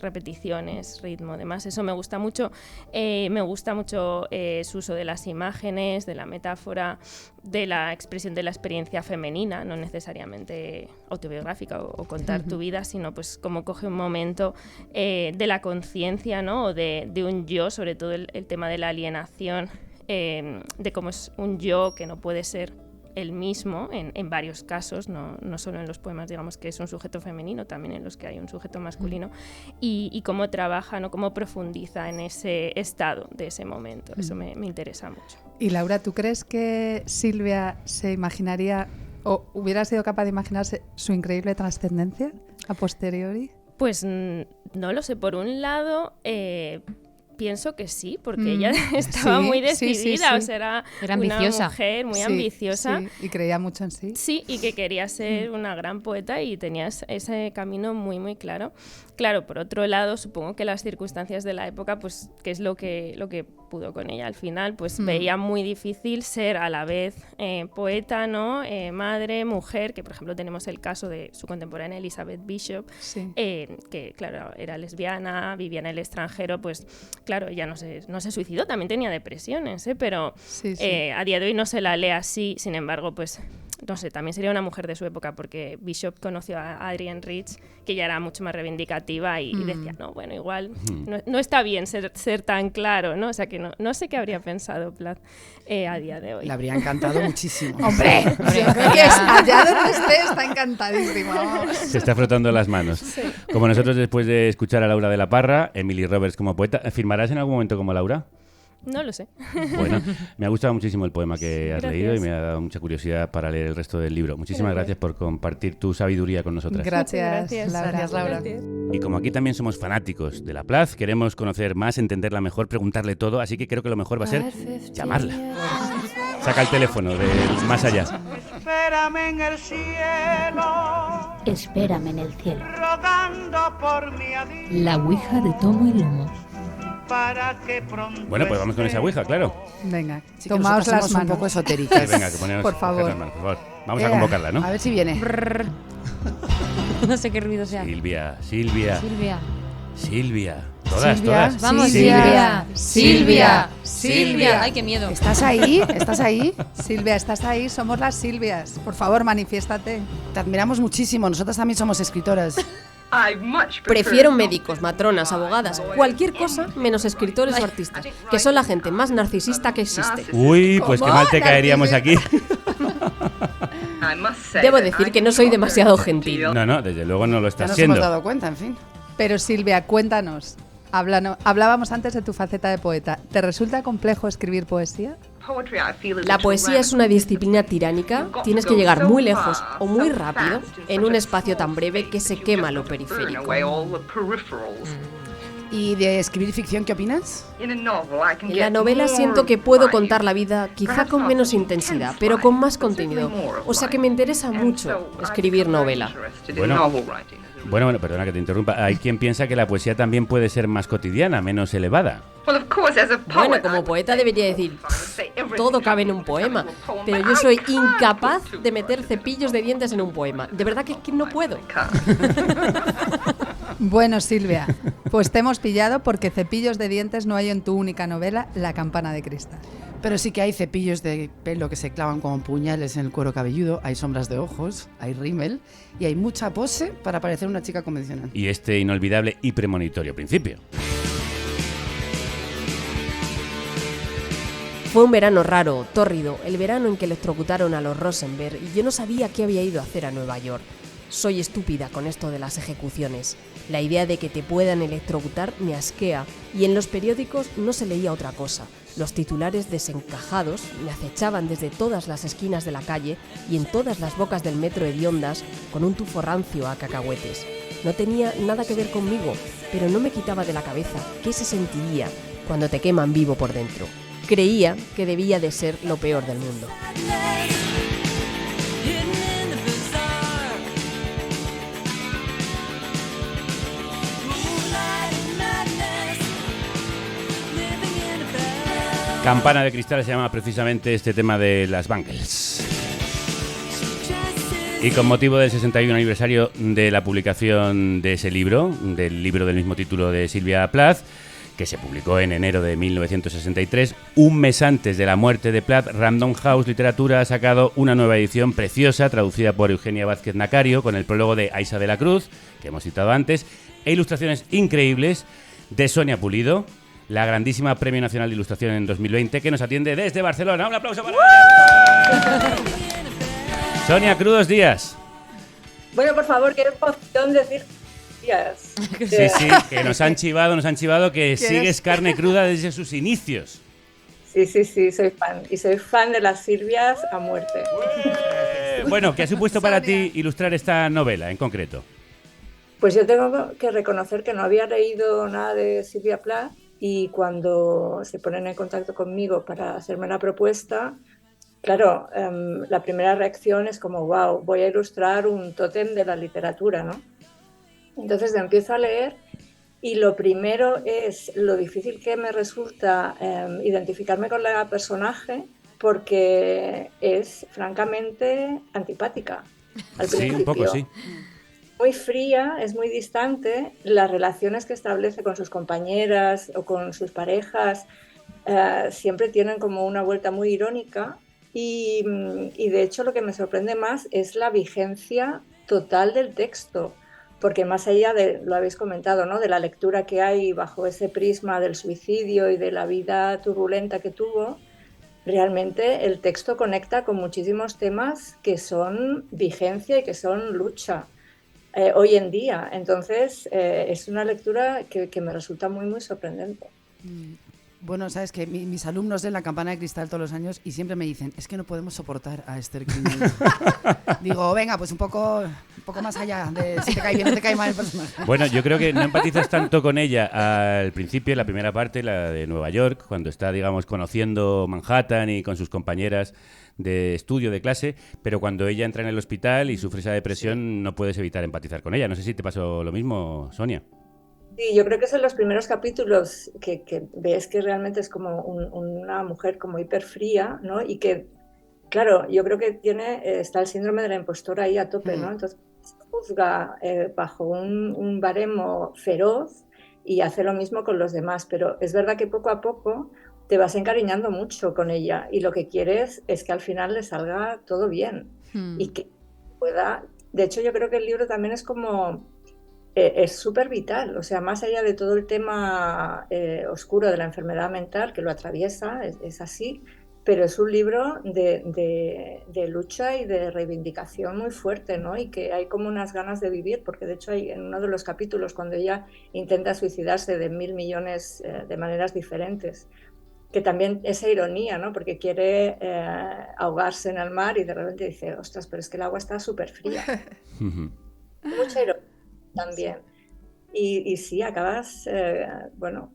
repeticiones, ritmo, demás. Eso me gusta mucho. Me gusta mucho su uso de las imágenes, de la metáfora, de la expresión de la experiencia femenina, no necesariamente autobiográfica o contar tu vida, sino pues como coge un momento de la conciencia, ¿no? O de un yo, sobre todo el tema de la alienación, de cómo es un yo que no puede ser el mismo en varios casos, no solo en los poemas, digamos que es un sujeto femenino, también en los que hay un sujeto masculino, y cómo trabaja, ¿no? Cómo profundiza en ese estado de ese momento. Eso me interesa mucho. Y Laura, ¿tú crees que Silvia se imaginaría o hubiera sido capaz de imaginarse su increíble trascendencia a posteriori? Pues no lo sé. Por un lado, pienso que sí, porque ella estaba muy decidida, o sea, era ambiciosa. Una mujer muy ambiciosa. Sí, y creía mucho en sí. Sí, y que quería ser una gran poeta y tenía ese camino muy, muy claro. Claro, por otro lado, supongo que las circunstancias de la época, pues, que es lo que pudo con ella al final, pues veía muy difícil ser a la vez poeta, ¿no? Madre, mujer, que por ejemplo tenemos el caso de su contemporánea Elizabeth Bishop, que claro, era lesbiana, vivía en el extranjero, pues claro, ella no se suicidó, también tenía depresiones, pero a día de hoy no se la lee así, sin embargo, pues no sé, también sería una mujer de su época, porque Bishop conoció a Adrienne Rich, que ya era mucho más reivindicativa y decía, no, bueno, igual no está bien ser tan claro, ¿no? O sea que no sé qué habría pensado Plath a día de hoy. Le habría encantado muchísimo. ¡Hombre! Allá donde esté está encantadísimo. Se está frotando las manos. Sí. Como nosotros, después de escuchar a Laura de la Parra, Emily Roberts como poeta, ¿firmarás en algún momento como Laura? No lo sé. Bueno, me ha gustado muchísimo el poema que has Gracias. leído y me ha dado mucha curiosidad para leer el resto del libro. Muchísimas gracias por compartir tu sabiduría con nosotras. Gracias, Laura. Gracias, Laura. Y como aquí también somos fanáticos de la Plath, queremos conocer más, entenderla mejor, preguntarle todo, así que creo que lo mejor va a ser llamarla. Saca el teléfono del más allá. Espérame en el cielo. Espérame en el cielo. Rogando por mi adiós. La ouija de tomo y lomo. Para que pronto Bueno, pues vamos con esa ouija, claro. Venga, sí, tomaos las manos. un poco esotéricas. Sí, venga, que ponemos por favor. las manos, por favor. Vamos a convocarla, ¿no? A ver si viene. No sé qué ruido sea. Silvia. Todas. Vamos, Silvia. Ay, qué miedo. ¿Estás ahí? Silvia, ¿estás ahí? Somos las Silvias. Por favor, manifiéstate. Te admiramos muchísimo. Nosotras también somos escritoras. Prefiero médicos, matronas, abogadas, cualquier cosa menos escritores o artistas, que son la gente más narcisista que existe. Uy, pues qué mal te caeríamos aquí. Debo decir que no soy demasiado gentil. No, desde luego no lo Ya estás nos siendo. hemos dado cuenta, en fin. Pero Silvia, cuéntanos. Hablábamos antes de tu faceta de poeta. ¿Te resulta complejo escribir poesía? La poesía es una disciplina tiránica. Tienes que llegar muy lejos o muy rápido en un espacio tan breve que se quema lo periférico. ¿Y de escribir ficción qué opinas? En la novela siento que puedo contar la vida quizá con menos intensidad, pero con más contenido. O sea que me interesa mucho escribir novela. Bueno, perdona que te interrumpa. Hay quien piensa que la poesía también puede ser más cotidiana, menos elevada. Bueno, como poeta debería decir, todo cabe en un poema, pero yo soy incapaz de meter cepillos de dientes en un poema. De verdad que es que no puedo. Bueno, Silvia, pues te hemos pillado porque cepillos de dientes no hay en tu única novela, La campana de cristal. Pero sí que hay cepillos de pelo que se clavan como puñales en el cuero cabelludo, hay sombras de ojos, hay rímel y hay mucha pose para parecer una chica convencional. Y este inolvidable y premonitorio principio. Fue un verano raro, tórrido, el verano en que electrocutaron a los Rosenberg y yo no sabía qué había ido a hacer a Nueva York. Soy estúpida con esto de las ejecuciones. La idea de que te puedan electrocutar me asquea y en los periódicos no se leía otra cosa. Los titulares desencajados me acechaban desde todas las esquinas de la calle y en todas las bocas del metro hediondas con un tufo rancio a cacahuetes. No tenía nada que ver conmigo, pero no me quitaba de la cabeza qué se sentiría cuando te queman vivo por dentro. Creía que debía de ser lo peor del mundo. Campana de Cristal se llama precisamente este tema de las Bangles. Y con motivo del 61 aniversario de la publicación de ese libro, del libro del mismo título de Silvia Plath, que se publicó en enero de 1963, un mes antes de la muerte de Plath, Random House Literatura ha sacado una nueva edición preciosa, traducida por Eugenia Vázquez Nacario, con el prólogo de Aisa de la Cruz, que hemos citado antes, e ilustraciones increíbles de Sonia Pulido, la grandísima Premio Nacional de Ilustración en 2020, que nos atiende desde Barcelona. ¡Un aplauso para ella! Sonia, crudos días. Bueno, por favor, qué emoción decir días. Sí, que nos han chivado que sigues carne cruda desde sus inicios. Sí, soy fan. Y soy fan de las Silvias a muerte. Bueno, ¿qué ha supuesto para ti ilustrar esta novela en concreto? Pues yo tengo que reconocer que no había leído nada de Silvia Plath. Y cuando se ponen en contacto conmigo para hacerme la propuesta, claro, la primera reacción es como, wow, voy a ilustrar un tótem de la literatura, ¿no? Entonces empiezo a leer y lo primero es lo difícil que me resulta identificarme con la personaje porque es francamente antipática al principio. Sí, un poco, sí. Muy fría, es muy distante, las relaciones que establece con sus compañeras o con sus parejas siempre tienen como una vuelta muy irónica y de hecho lo que me sorprende más es la vigencia total del texto, porque más allá de, lo habéis comentado, ¿no?, de la lectura que hay bajo ese prisma del suicidio y de la vida turbulenta que tuvo, realmente el texto conecta con muchísimos temas que son vigencia y que son lucha. Hoy en día. Entonces, es una lectura que me resulta muy, muy sorprendente. Bueno, sabes que mis alumnos leen La Campana de Cristal todos los años y siempre me dicen, es que no podemos soportar a Esther Greenwood. Digo, venga, pues un poco más allá de si te cae bien o te cae mal el personaje. Bueno, yo creo que no empatizas tanto con ella al principio, en la primera parte, la de Nueva York, cuando está, digamos, conociendo Manhattan y con sus compañeras de estudio, de clase, pero cuando ella entra en el hospital y sufre esa depresión, no puedes evitar empatizar con ella. No sé si te pasó lo mismo, Sonia. Sí, yo creo que son los primeros capítulos que ves que realmente es como una mujer como hiperfría, ¿no? Y que, claro, yo creo que está el síndrome de la impostora ahí a tope, ¿no? Entonces se juzga bajo un baremo feroz y hace lo mismo con los demás, pero es verdad que poco a poco te vas encariñando mucho con ella y lo que quieres es que al final le salga todo bien y que pueda... De hecho, yo creo que el libro también es como... es súper vital, o sea, más allá de todo el tema oscuro de la enfermedad mental que lo atraviesa, es así, pero es un libro de lucha y de reivindicación muy fuerte, ¿no? Y que hay como unas ganas de vivir, porque de hecho hay en uno de los capítulos cuando ella intenta suicidarse de 1.000 millones de maneras diferentes, que también esa ironía, ¿no? Porque quiere ahogarse en el mar y de repente dice, ostras, pero es que el agua está súper fría. Mucha ironía también. Y sí, acabas,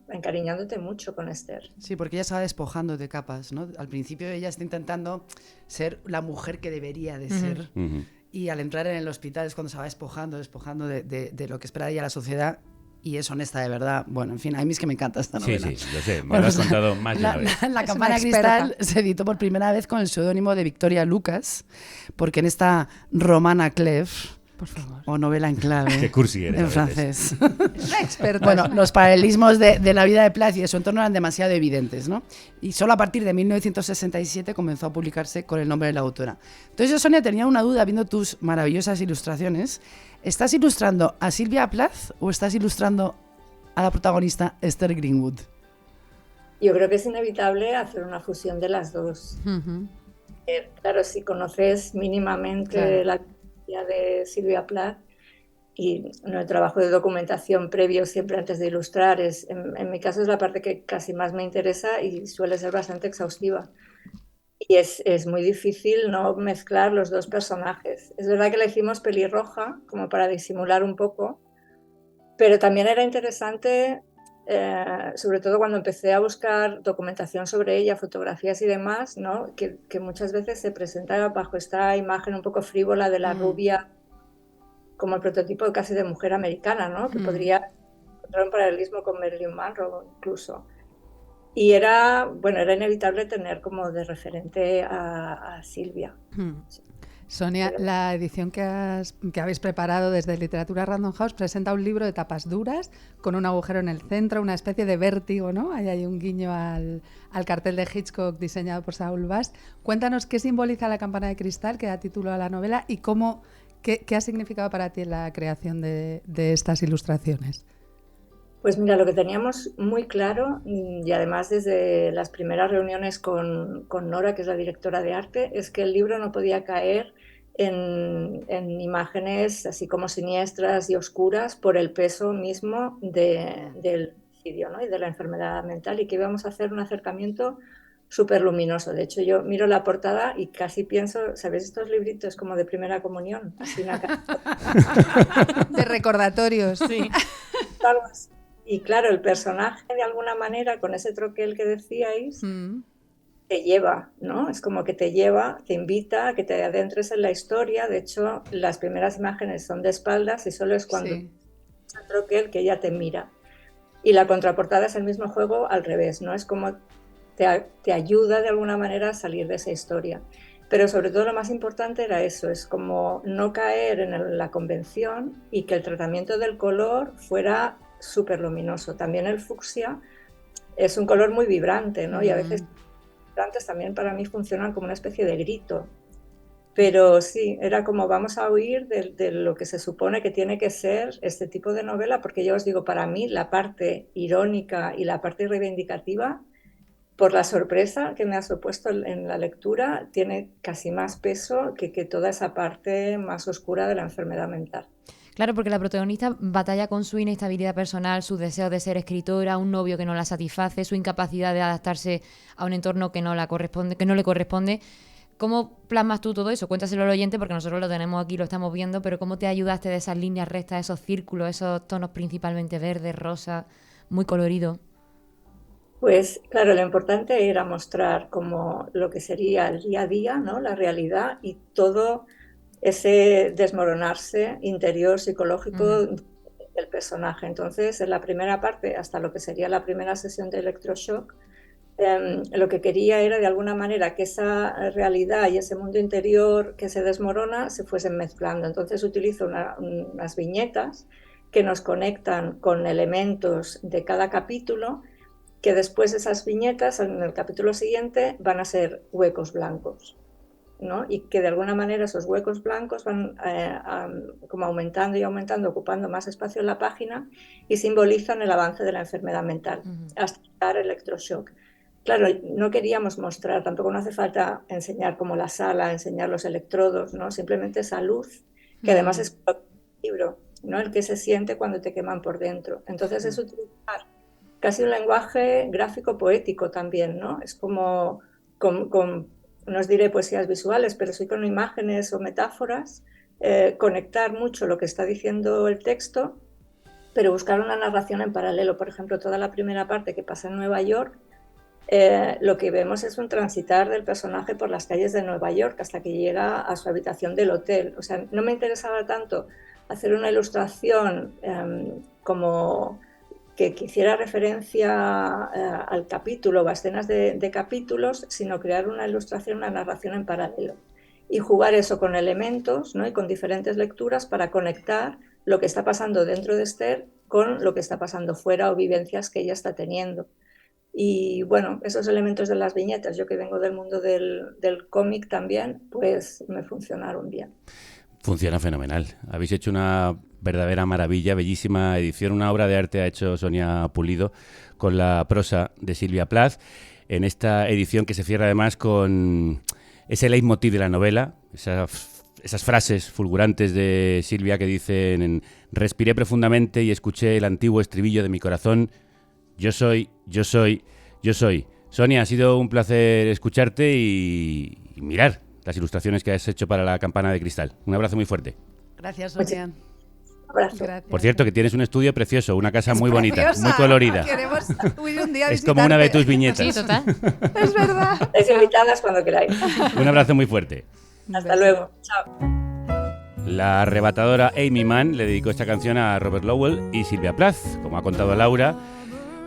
encariñándote mucho con Esther. Sí, porque ella se va despojando de capas, ¿no? Al principio ella está intentando ser la mujer que debería de ser. Y al entrar en el hospital es cuando se va despojando de lo que espera de ella la sociedad. Y es honesta, de verdad. Bueno, en fin, a mí es que me encanta esta novela. Sí, lo sé, me lo has contado más de una vez. La Campana de Cristal se editó por primera vez con el seudónimo de Victoria Lucas, porque en esta Romana Clef, por favor, o novela en clave, qué cursi eres, en francés. Experta. Bueno, los paralelismos de la vida de Plath y de su entorno eran demasiado evidentes, ¿no? Y solo a partir de 1967 comenzó a publicarse con el nombre de la autora. Entonces yo, Sonia, tenía una duda viendo tus maravillosas ilustraciones. ¿Estás ilustrando a Silvia Plath o estás ilustrando a la protagonista Esther Greenwood? Yo creo que es inevitable hacer una fusión de las dos. Claro, si conoces mínimamente la biografía de Silvia Plath y el trabajo de documentación previo siempre antes de ilustrar en mi caso es la parte que casi más me interesa y suele ser bastante exhaustiva. Y es muy difícil no mezclar los dos personajes. Es verdad que la hicimos pelirroja como para disimular un poco, pero también era interesante, sobre todo cuando empecé a buscar documentación sobre ella, fotografías y demás, ¿no? que muchas veces se presentaba bajo esta imagen un poco frívola de la rubia, como el prototipo casi de mujer americana, ¿no? Que podría encontrar un paralelismo con Marilyn Monroe incluso. Y era inevitable tener como de referente a Silvia. Sonia, la edición que habéis preparado desde Literatura Random House presenta un libro de tapas duras con un agujero en el centro, una especie de vértigo, ¿no? Ahí hay un guiño al cartel de Hitchcock diseñado por Saul Bast. Cuéntanos qué simboliza la campana de cristal que da título a la novela y qué ha significado para ti la creación de estas ilustraciones. Pues mira, lo que teníamos muy claro, y además desde las primeras reuniones con Nora, que es la directora de arte, es que el libro no podía caer en imágenes así como siniestras y oscuras por el peso mismo del suicidio, ¿no? Y de la enfermedad mental, y que íbamos a hacer un acercamiento súper luminoso. De hecho, yo miro la portada y casi pienso, ¿sabéis estos libritos como de primera comunión? Así de recordatorios. Sí. Y claro, el personaje de alguna manera, con ese troquel que decíais, te lleva, ¿no? Es como que te lleva, te invita a que te adentres en la historia. De hecho, las primeras imágenes son de espaldas y solo es cuando el troquel que ella te mira. Y la contraportada es el mismo juego al revés, ¿no? Es como te ayuda de alguna manera a salir de esa historia. Pero sobre todo lo más importante era eso, es como no caer en la convención y que el tratamiento del color fuera súper luminoso. También el fucsia es un color muy vibrante, ¿no? Y a veces vibrantes también para mí funcionan como una especie de grito. Pero sí, era como vamos a huir de lo que se supone que tiene que ser este tipo de novela, porque yo os digo, para mí la parte irónica y la parte reivindicativa, por la sorpresa que me ha supuesto en la lectura, tiene casi más peso que toda esa parte más oscura de la enfermedad mental. Claro, porque la protagonista batalla con su inestabilidad personal, su deseo de ser escritora, un novio que no la satisface, su incapacidad de adaptarse a un entorno que no le corresponde. ¿Cómo plasmas tú todo eso? Cuéntaselo al oyente porque nosotros lo tenemos aquí, lo estamos viendo, pero ¿cómo te ayudaste de esas líneas rectas, esos círculos, esos tonos principalmente verdes, rosa, muy colorido? Pues claro, lo importante era mostrar como lo que sería el día a día, ¿no? La realidad y todo ese desmoronarse interior psicológico del personaje. Entonces, en la primera parte, hasta lo que sería la primera sesión de electroshock, lo que quería era de alguna manera que esa realidad y ese mundo interior que se desmorona se fuesen mezclando. Entonces utilizo unas viñetas que nos conectan con elementos de cada capítulo, que después esas viñetas en el capítulo siguiente van a ser huecos blancos, ¿no? Y que de alguna manera esos huecos blancos van como aumentando y aumentando, ocupando más espacio en la página y simbolizan el avance de la enfermedad mental hasta llegar al electroshock. Claro, no queríamos mostrar, tampoco no hace falta enseñar como la sala, enseñar los electrodos, ¿no? Simplemente esa luz, que además es el libro, ¿no? El que se siente cuando te queman por dentro. Entonces es utilizar casi un lenguaje gráfico poético también, ¿no? Es como no os diré poesías visuales, pero sí con imágenes o metáforas, conectar mucho lo que está diciendo el texto, pero buscar una narración en paralelo. Por ejemplo, toda la primera parte que pasa en Nueva York, lo que vemos es un transitar del personaje por las calles de Nueva York hasta que llega a su habitación del hotel. O sea, no me interesaba tanto hacer una ilustración como que hiciera referencia al capítulo o a escenas de capítulos, sino crear una ilustración, una narración en paralelo. Y jugar eso con elementos, ¿no? Y con diferentes lecturas para conectar lo que está pasando dentro de Esther con lo que está pasando fuera o vivencias que ella está teniendo. Y bueno, esos elementos de las viñetas, yo que vengo del mundo del cómic también, pues me funcionaron bien. Funciona fenomenal. Habéis hecho una verdadera maravilla, bellísima edición. Una obra de arte ha hecho Sonia Pulido con la prosa de Silvia Plath en esta edición que se cierra además con ese leitmotiv de la novela, esa esas frases fulgurantes de Silvia que dicen: respiré profundamente y escuché el antiguo estribillo de mi corazón, yo soy, yo soy, yo soy. Sonia, ha sido un placer escucharte y mirar las ilustraciones que has hecho para la campana de cristal. Un abrazo muy fuerte. Gracias, Sonia. Gracias. Por cierto, que tienes un estudio precioso, una casa muy bonita, muy colorida. Queremos ir un día a es como una de tus viñetas. Sí, total. Es verdad. Estáis invitadas cuando queráis. Un abrazo muy fuerte. Hasta luego. Chao. La arrebatadora Amy Mann le dedicó esta canción a Robert Lowell y Silvia Plath. Como ha contado Laura,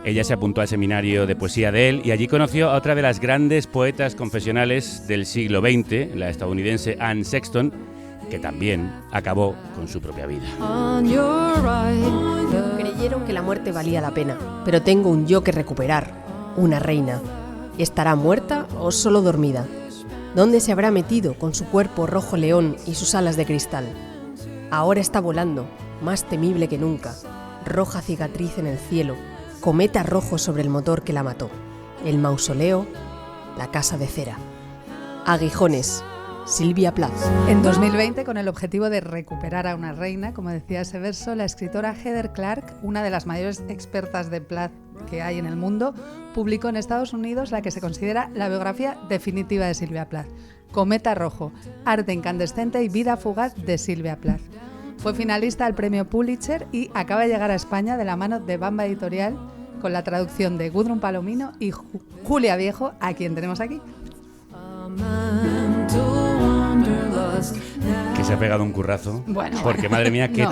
ella se apuntó al seminario de poesía de él y allí conoció a otra de las grandes poetas confesionales del siglo XX, la estadounidense Anne Sexton, que también acabó con su propia vida. Creyeron que la muerte valía la pena, pero tengo un yo que recuperar, una reina. ¿Estará muerta o solo dormida? ¿Dónde se habrá metido con su cuerpo rojo león y sus alas de cristal? Ahora está volando, más temible que nunca. Roja cicatriz en el cielo, cometa rojo sobre el motor que la mató. El mausoleo, la casa de cera. Aguijones, Silvia Plath. En 2020, con el objetivo de recuperar a una reina, como decía ese verso, la escritora Heather Clark, una de las mayores expertas de Plath que hay en el mundo, publicó en Estados Unidos la que se considera la biografía definitiva de Silvia Plath, Cometa Rojo, arte incandescente y vida fugaz de Silvia Plath. Fue finalista al premio Pulitzer y acaba de llegar a España de la mano de Bamba Editorial con la traducción de Gudrun Palomino y Julia Viejo, a quien tenemos aquí. Que se ha pegado un currazo. Bueno, porque madre mía, qué no.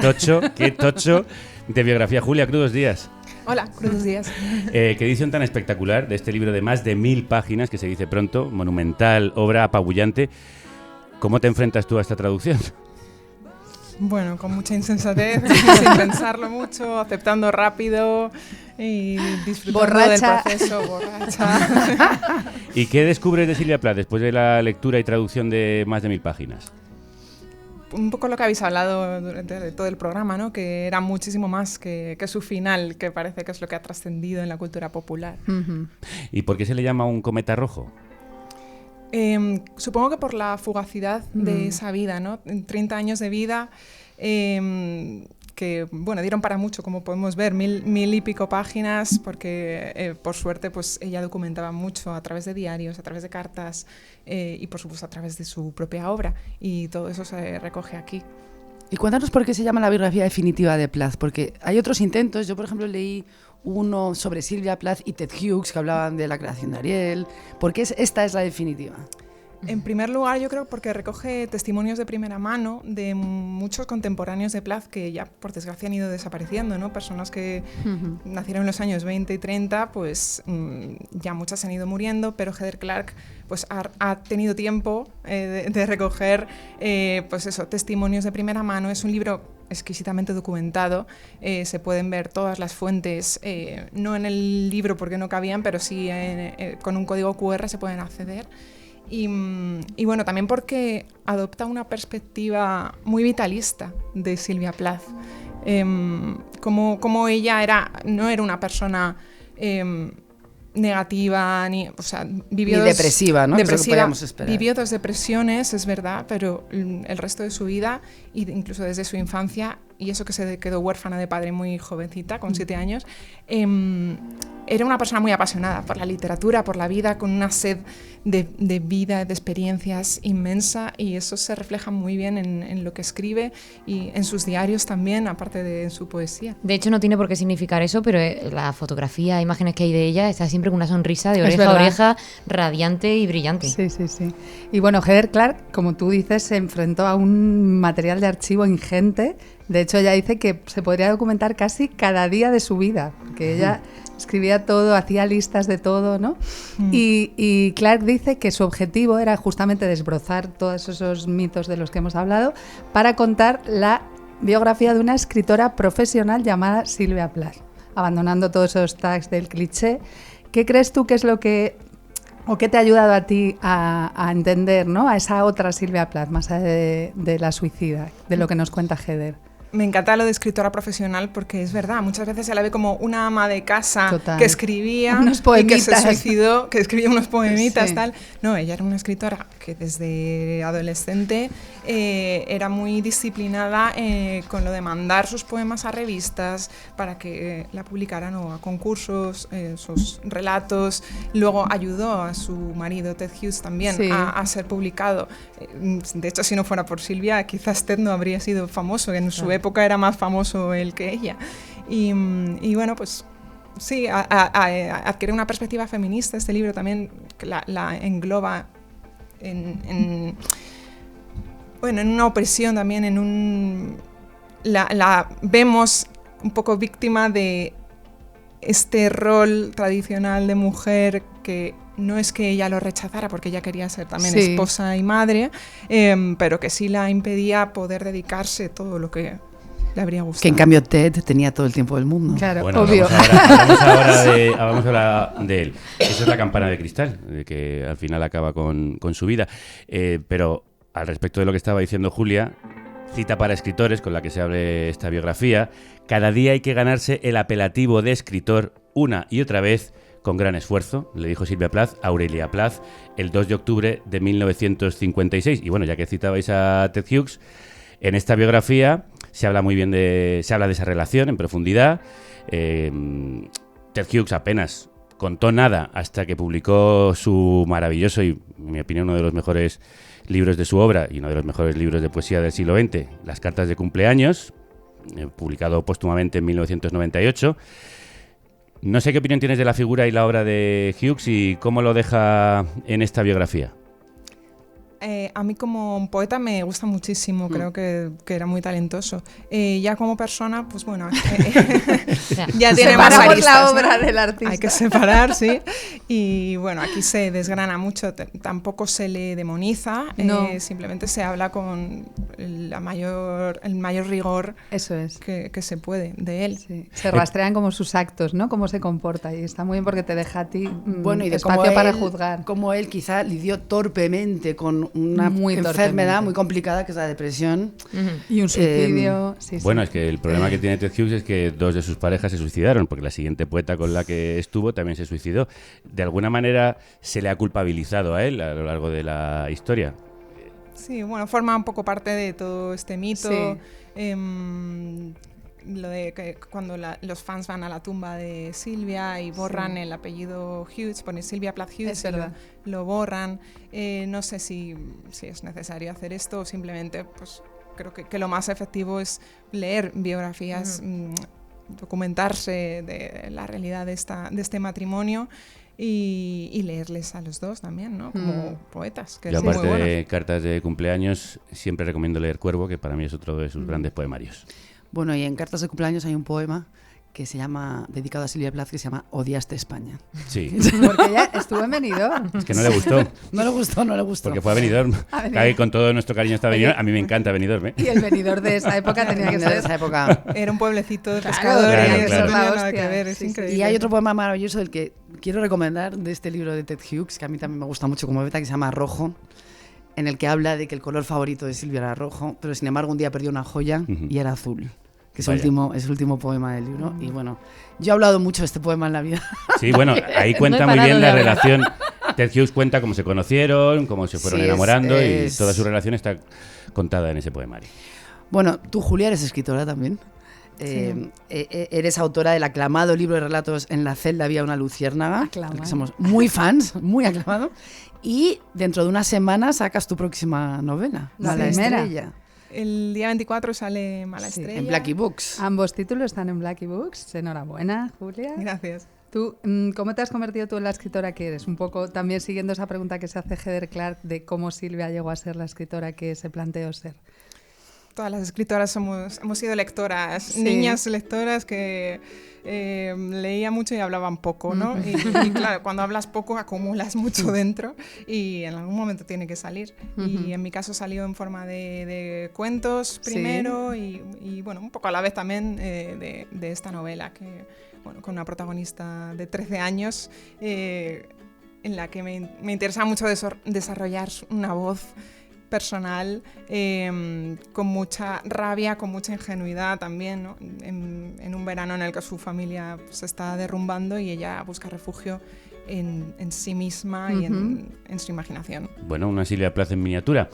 qué tocho de biografía. Julia, crudos días. Hola, crudos días. Qué edición tan espectacular de este libro de más de 1000 páginas, que se dice pronto, monumental, obra apabullante. ¿Cómo te enfrentas tú a esta traducción? Bueno, con mucha insensatez, sin pensarlo mucho, aceptando rápido y disfrutando borracha. del proceso, borracha. ¿Y qué descubres de Silvia Plath después de la lectura y traducción de más de 1000 páginas? Un poco lo que habéis hablado durante todo el programa, ¿no? Que era muchísimo más que su final, que parece que es lo que ha trascendido en la cultura popular. Uh-huh. ¿Y por qué se le llama un cometa rojo? Supongo que por la fugacidad de esa vida, ¿no? 30 años de vida que, bueno, dieron para mucho, como podemos ver, mil y pico páginas, porque por suerte pues ella documentaba mucho a través de diarios, a través de cartas y por supuesto a través de su propia obra, y todo eso se recoge aquí. Y cuéntanos por qué se llama la biografía definitiva de Plath, porque hay otros intentos. Yo, por ejemplo, leí uno sobre Silvia Plath y Ted Hughes que hablaban de la creación de Ariel. ¿Por qué esta es la definitiva? En primer lugar, yo creo porque recoge testimonios de primera mano de muchos contemporáneos de Plath que ya, por desgracia, han ido desapareciendo, ¿no? Personas que nacieron en los años 20 y 30, pues ya muchas han ido muriendo, pero Heather Clark pues ha tenido tiempo de recoger pues eso, testimonios de primera mano. Es un libro exquisitamente documentado, se pueden ver todas las fuentes, no en el libro porque no cabían, pero sí con un código QR se pueden acceder. Y bueno, también porque adopta una perspectiva muy vitalista de Silvia Plath. Como ella no era una persona negativa, o sea, vivió ni depresiva, ¿no? Depresiva, es lo que podíamos esperar. Vivió 2 depresiones, es verdad, pero el resto de su vida, e incluso desde su infancia, y eso que se quedó huérfana de padre muy jovencita, con 7 años, era una persona muy apasionada por la literatura, por la vida, con una sed de vida, de experiencias inmensa, y eso se refleja muy bien en lo que escribe y en sus diarios también, aparte de en su poesía. De hecho, no tiene por qué significar eso, pero la fotografía, imágenes que hay de ella, está siempre con una sonrisa de oreja a oreja, radiante y brillante. Sí, sí, sí. Y bueno, Heather Clark, como tú dices, se enfrentó a un material de archivo ingente. De hecho, ella dice que se podría documentar casi cada día de su vida, que ella escribía todo, hacía listas de todo, ¿no? Y Clark dice que su objetivo era justamente desbrozar todos esos mitos de los que hemos hablado para contar la biografía de una escritora profesional llamada Silvia Plath, abandonando todos esos tags del cliché. ¿Qué crees tú que es lo que, o qué te ha ayudado a ti a entender, ¿no?, a esa otra Silvia Plath, más allá de la suicida, de lo que nos cuenta Heather? me encanta lo de escritora profesional porque es verdad, muchas veces se la ve como una ama de casa Total. que escribía unos y que se poemitas. suicidó, que escribía unos poemitas, Sí. tal. No, ella era una escritora que desde adolescente era muy disciplinada con lo de mandar sus poemas a revistas para que la publicaran o a concursos, sus relatos. Luego ayudó a su marido Ted Hughes también Sí. a ser publicado. De hecho, si no fuera por Silvia, quizás Ted no habría sido famoso. En su época era más famoso él que ella. Y bueno, pues sí, adquiere una perspectiva feminista este libro también, que la engloba en una opresión también, la vemos un poco víctima de este rol tradicional de mujer que no es que ella lo rechazara porque ella quería ser también Sí. esposa y madre, pero que sí la impedía poder dedicarse todo lo que le habría gustado. Que en cambio Ted tenía todo el tiempo del mundo. Claro, Bueno, obvio. hablamos ahora de él. Esa es la campana de cristal, de que al final acaba con su vida. Pero al respecto de lo que estaba diciendo Julia, cita para escritores con la que se abre esta biografía: cada día hay que ganarse el apelativo de escritor una y otra vez con gran esfuerzo, le dijo Silvia Plath a Aurelia Plath el 2 de octubre de 1956. Y bueno, ya que citabais a Ted Hughes, en esta biografía se habla muy bien se habla de esa relación en profundidad. Ted Hughes apenas contó nada hasta que publicó su maravilloso y, en mi opinión, uno de los mejores libros de su obra y uno de los mejores libros de poesía del siglo XX, Las cartas de cumpleaños, publicado póstumamente en 1998. No sé qué opinión tienes de la figura y la obra de Hughes y cómo lo deja en esta biografía. A mí como poeta me gusta muchísimo, creo que era muy talentoso. Ya como persona, pues bueno, ya tiene más Separamos aristas, la ¿no? obra del artista. Hay que separar, sí. Y bueno, aquí se desgrana mucho, tampoco se le demoniza, No. simplemente se habla con el mayor rigor. Eso es. Que se puede de él. Sí. Se rastrean como sus actos, ¿no? Cómo se comporta, y está muy bien porque te deja a ti Bueno, y de espacio cómo para él, juzgar. Como él quizá lidió torpemente con una Muy enfermedad torpemente. muy complicada que es la depresión. Y un suicidio. Sí, sí. Bueno, es que el problema que tiene Ted Hughes es que dos de sus parejas se suicidaron, porque la siguiente poeta con la que estuvo también se suicidó. De alguna manera se le ha culpabilizado a él a lo largo de la historia. Sí, bueno, forma un poco parte de todo este mito. Sí. Lo de que cuando los fans van a la tumba de Silvia y borran el apellido Hughes, ponen Silvia Plath Hughes, Es verdad. lo borran. No sé si es necesario hacer esto o simplemente, pues creo que lo más efectivo es leer biografías, documentarse de la realidad de este matrimonio y leerles a los dos también, ¿no? Como poetas. Que Yo, son muy aparte buenos. de cartas de cumpleaños, siempre recomiendo leer Cuervo, que para mí es otro de sus grandes poemarios. Bueno, y en cartas de cumpleaños hay un poema que se llama, dedicado a Silvia Plath, que se llama Odiaste España. Sí. Porque ella estuvo en Benidorm. Es que no le gustó. No le gustó. Porque fue a Benidorm. A Benidorm. Ahí con todo nuestro cariño está Benidorm. A mí me encanta Benidorm, ¿eh? Y el Benidorm de esa época tenía que ser. De esa época. Era un pueblecito de Claro, pescadores. claro, y eso claro. no La tiene nada hostia. que ver, es Sí, sí. increíble. Y hay otro poema maravilloso del que quiero recomendar, de este libro de Ted Hughes, que a mí también me gusta mucho como poeta, que se llama Rojo, en el que habla de que el color favorito de Silvia era rojo, pero sin embargo un día perdió una joya y era azul. Que es el último poema del libro. Y bueno, yo he hablado mucho de este poema en la vida. Sí, bueno, ahí cuenta muy bien la relación. Ted Hughes cuenta cómo se conocieron, cómo se fueron enamorando y toda su relación está contada en ese poemario. Bueno, tú, Julia, eres escritora también. Eres autora del aclamado libro de relatos En la celda había una luciérnaga, del que somos muy fans, muy aclamado. Y dentro de una semana sacas tu próxima novela, La Mala primera. Estrella. El día 24 sale Mala Sí, Estrella. En Blackie Books. Ambos títulos están en Blackie Books. Enhorabuena, Julia. Gracias. Tú, ¿cómo te has convertido tú en la escritora que eres? Un poco también siguiendo esa pregunta que se hace Heather Clark de cómo Silvia llegó a ser la escritora que se planteó ser. Todas las escritoras hemos sido lectoras, Sí. niñas lectoras que leían mucho y hablaban poco, ¿no? Y claro, cuando hablas poco acumulas mucho dentro y en algún momento tiene que salir. Y en mi caso salió en forma de cuentos primero y bueno, un poco a la vez también de esta novela que, bueno, con una protagonista de 13 años en la que me interesa mucho desarrollar una voz personal, con mucha rabia, con mucha ingenuidad también, ¿no? En un verano en el que su familia se está derrumbando y ella busca refugio en sí misma y en su imaginación. Bueno, una Silvia Plath en miniatura.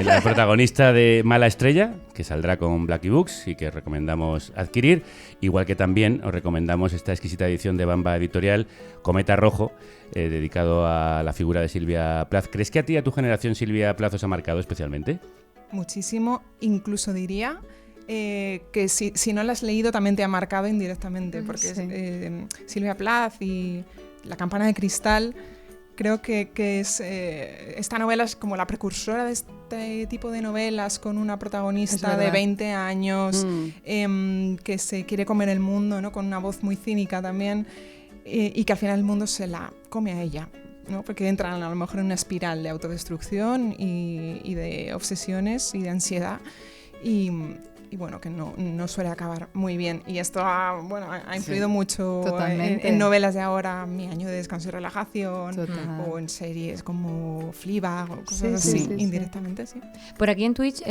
La protagonista de Mala Estrella, que saldrá con Blackie Books y que recomendamos adquirir, igual que también os recomendamos esta exquisita edición de Bamba Editorial, Cometa Rojo, dedicado a la figura de Silvia Plath. ¿Crees que a ti, a tu generación, Silvia Plath os ha marcado especialmente? Muchísimo, incluso diría que si no la has leído también te ha marcado indirectamente, porque Silvia Plath y La campana de cristal, creo que es, esta novela es como la precursora de este tipo de novelas, con una protagonista de 20 años que se quiere comer el mundo, ¿no? Con una voz muy cínica también, y que al final el mundo se la come a ella, ¿no? Porque entran a lo mejor en una espiral de autodestrucción y de obsesiones y de ansiedad, y bueno, que no suele acabar muy bien. Y esto ha influido mucho en novelas de ahora, Mi año de descanso y relajación, o en series como Fleabag o cosas así, indirectamente, sí. Por aquí en Twitch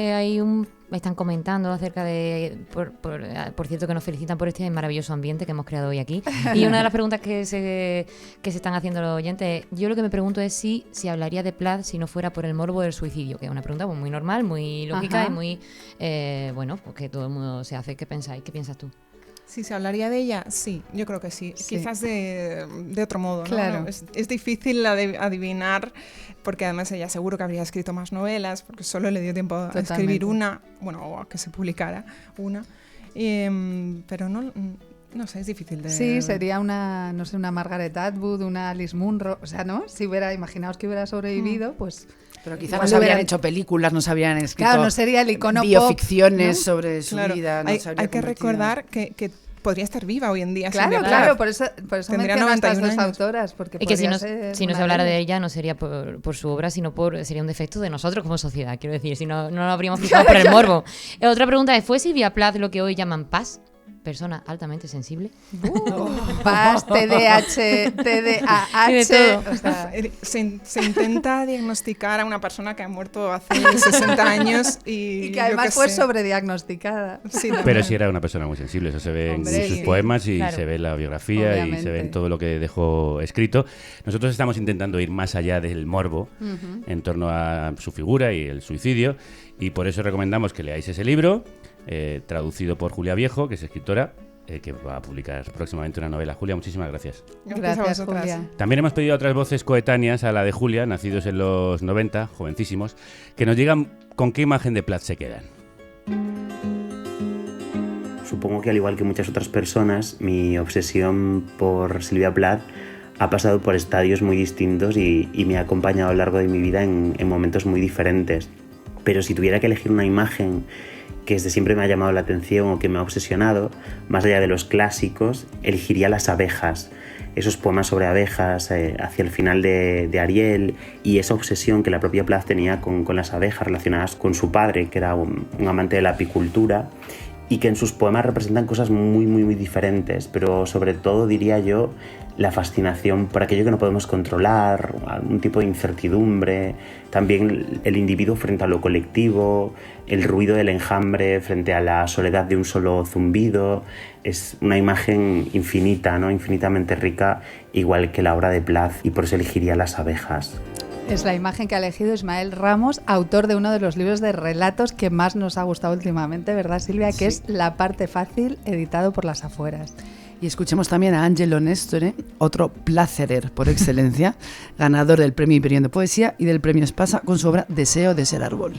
me están comentando acerca de, por cierto, que nos felicitan por este maravilloso ambiente que hemos creado hoy aquí. Y una de las preguntas que se están haciendo los oyentes, yo lo que me pregunto es si hablaría de Plath si no fuera por el morbo del suicidio, que es una pregunta muy normal, muy lógica y muy, pues que todo el mundo se hace. ¿Qué pensáis? ¿Qué piensas tú? Si se hablaría de ella, sí, yo creo que sí. Quizás de otro modo, ¿no? Claro. Es difícil adivinar, porque además ella seguro que habría escrito más novelas, porque solo le dio tiempo a escribir una, o a que se publicara una. Pero no sé, es difícil de... Sí, sería una Margaret Atwood, una Alice Munro, o sea, ¿no? Imaginaos que hubiera sobrevivido, pues... Pero quizás no se habrían hecho películas, no se habrían escrito no sería el icono bioficciones pop, ¿no? sobre su vida. No hay que recordar que podría estar viva hoy en día. Claro, por eso tendría menciono 91 estas dos años. autoras. Porque y que si no se hablara de ella no sería por su obra, sino sería un defecto de nosotros como sociedad, quiero decir, si no lo habríamos fijado por el morbo. Otra pregunta es, ¿fue Silvia Plath lo que hoy llaman paz? Persona altamente sensible. PAS, TDAH. O sea, se intenta diagnosticar a una persona que ha muerto hace 60 años y que además fue sobrediagnosticada. Sí, pero sí era una persona muy sensible, eso se ve en sus poemas y se ve en la biografía. Obviamente. Y se ve en todo lo que dejó escrito. Nosotros estamos intentando ir más allá del morbo en torno a su figura y el suicidio, y por eso recomendamos que leáis ese libro. Traducido por Julia Viejo, que es escritora, que va a publicar próximamente una novela. Julia, muchísimas gracias. Gracias, Julia. También hemos pedido a otras voces coetáneas a la de Julia, nacidos en los 90, jovencísimos, que nos digan con qué imagen de Plath se quedan. Supongo que al igual que muchas otras personas, mi obsesión por Silvia Plath ha pasado por estadios muy distintos y me ha acompañado a lo largo de mi vida en momentos muy diferentes. Pero si tuviera que elegir una imagen que desde siempre me ha llamado la atención o que me ha obsesionado, más allá de los clásicos, elegiría Las abejas, esos poemas sobre abejas hacia el final de Ariel, y esa obsesión que la propia Plath tenía con las abejas relacionadas con su padre, que era un amante de la apicultura, y que en sus poemas representan cosas muy, muy, muy diferentes, pero sobre todo, diría yo, la fascinación por aquello que no podemos controlar, algún tipo de incertidumbre, también el individuo frente a lo colectivo, el ruido del enjambre frente a la soledad de un solo zumbido. Es una imagen infinita, ¿no? Infinitamente rica, igual que la obra de Plath, y por eso elegiría Las abejas. Es la imagen que ha elegido Ismael Ramos, autor de uno de los libros de relatos que más nos ha gustado últimamente, ¿verdad, Silvia? Que es La parte fácil, editado por Las Afueras. Y escuchemos también a Angelo Nestore, otro placerer por excelencia, ganador del Premio Hyperion de Poesía y del Premio Espasa con su obra Deseo de ser árbol.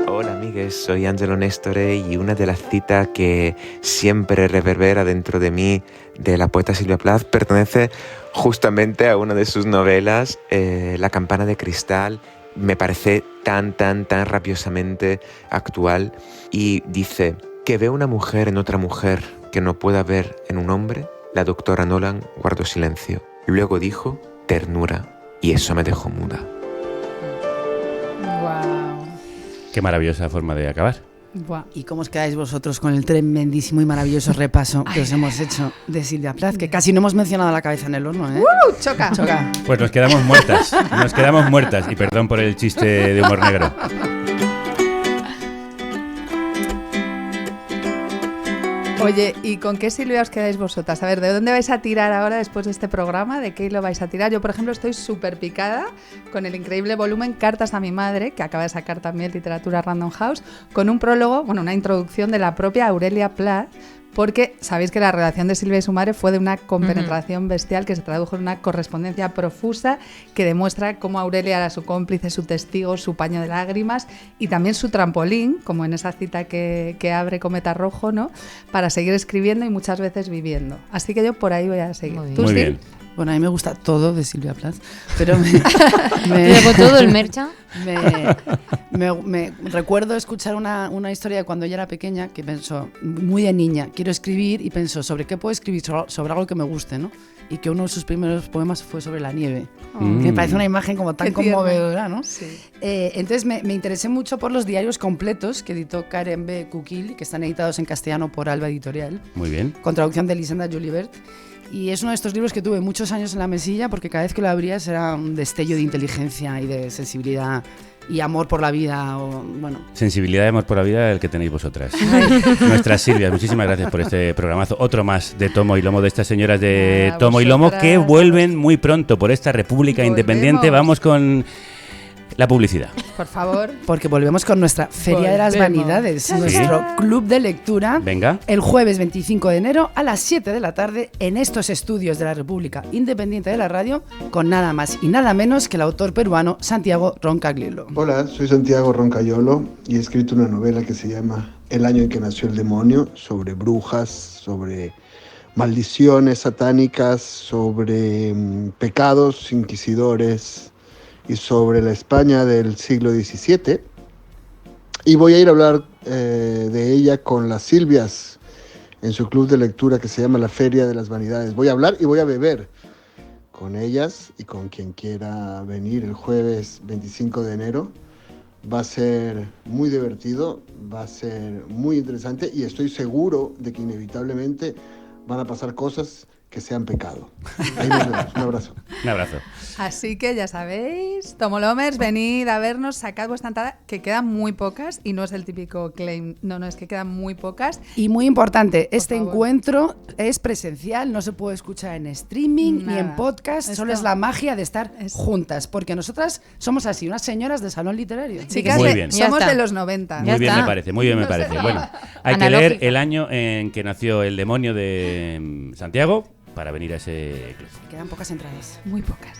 Hola amigues, soy Angelo Nestore y una de las citas que siempre reverbera dentro de mí de la poeta Silvia Plath pertenece justamente a una de sus novelas, La campana de cristal. Me parece tan rabiosamente actual y dice: que ve una mujer en otra mujer que no pueda ver en un hombre, la doctora Nolan guardó silencio. Luego dijo ternura y eso me dejó muda. Wow. Qué maravillosa forma de acabar. Buah. ¿Y cómo os quedáis vosotros con el tremendísimo y maravilloso repaso que os hemos hecho de Silvia Plath? Que casi no hemos mencionado la cabeza en el horno, ¿eh? ¡Choca! Choca. Pues nos quedamos muertas, y perdón por el chiste de humor negro. Oye, ¿y con qué Silvia os quedáis vosotras? A ver, ¿de dónde vais a tirar ahora después de este programa? ¿De qué lo vais a tirar? Yo, por ejemplo, estoy súper picada con el increíble volumen Cartas a mi madre, que acaba de sacar también Literatura Random House, con un prólogo, bueno, una introducción de la propia Aurelia Plath, porque sabéis que la relación de Silvia y su madre fue de una compenetración bestial que se tradujo en una correspondencia profusa que demuestra cómo Aurelia era su cómplice, su testigo, su paño de lágrimas y también su trampolín, como en esa cita que abre Cometa Rojo, ¿no? Para seguir escribiendo y muchas veces viviendo. Así que yo por ahí voy a seguir. ¿Tú, Muy Sil? bien. Bueno, a mí me gusta todo de Silvia Plath, pero ¿Llevo todo el merchan? Me recuerdo escuchar una historia de cuando yo era pequeña que pensó, muy de niña, quiero escribir y pensó, ¿sobre qué puedo escribir? Sobre algo que me guste, ¿no? Y que uno de sus primeros poemas fue sobre la nieve. Que me parece una imagen como tan conmovedora, ¿no? Sí. Entonces me interesé mucho por los diarios completos que editó Karen B. Kukil, que están editados en castellano por Alba Editorial. Muy bien. Con traducción de Lisenda Julibert. Y es uno de estos libros que tuve muchos años en la mesilla porque cada vez que lo abrías era un destello de inteligencia y de sensibilidad y amor por la vida. Bueno. Sensibilidad y amor por la vida el que tenéis vosotras. Nuestras Silvias, muchísimas gracias por este programazo. Otro más de Tomo y Lomo, de estas señoras de Tomo y Lomo que vuelven muy pronto por esta República Independiente. Vamos con la publicidad. Por favor. Porque volvemos con nuestra Feria de las Vanidades, nuestro club de lectura. Venga. El jueves 25 de enero a las 7 de la tarde en estos estudios de la República Independiente de la Radio, con nada más y nada menos que el autor peruano Santiago Roncagliolo. Hola, soy Santiago Roncagliolo y he escrito una novela que se llama El año en que nació el demonio, sobre brujas, sobre maldiciones satánicas, sobre pecados inquisidores y sobre la España del siglo XVII. Y voy a ir a hablar de ella con las Silvias en su club de lectura que se llama La Feria de las Vanidades. Voy a hablar y voy a beber con ellas y con quien quiera venir el jueves 25 de enero. Va a ser muy divertido, va a ser muy interesante y estoy seguro de que inevitablemente van a pasar cosas que sean pecado. Ahí nos vemos. Un abrazo. Un abrazo. Así que ya sabéis, Tomolomers, venid a vernos, sacad vuestra entrada, que quedan muy pocas y no es el típico claim, no, es que quedan muy pocas. Y muy importante, este encuentro es presencial, no se puede escuchar en streaming ni en podcast, solo es la magia de estar juntas, porque nosotras somos así, unas señoras de salón literario. Chicas, somos de los 90. Muy bien me parece, muy bien me parece. Bueno, hay que leer el año en que nació el demonio de Santiago para venir a ese club. Quedan pocas entradas. Muy pocas.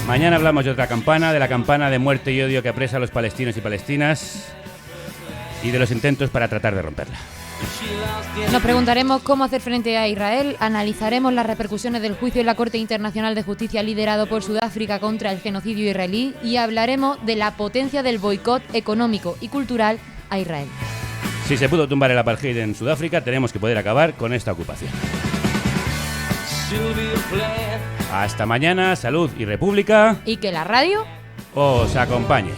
Mañana hablamos de otra campana, de la campana de muerte y odio que apresa a los palestinos y palestinas y de los intentos para tratar de romperla. Nos preguntaremos cómo hacer frente a Israel, analizaremos las repercusiones del juicio en la Corte Internacional de Justicia liderado por Sudáfrica contra el genocidio israelí y hablaremos de la potencia del boicot económico y cultural a Israel. Si se pudo tumbar el apartheid en Sudáfrica, tenemos que poder acabar con esta ocupación. Hasta mañana, salud y república. Y que la radio os acompañe.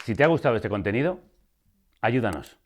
Si te ha gustado este contenido, ayúdanos.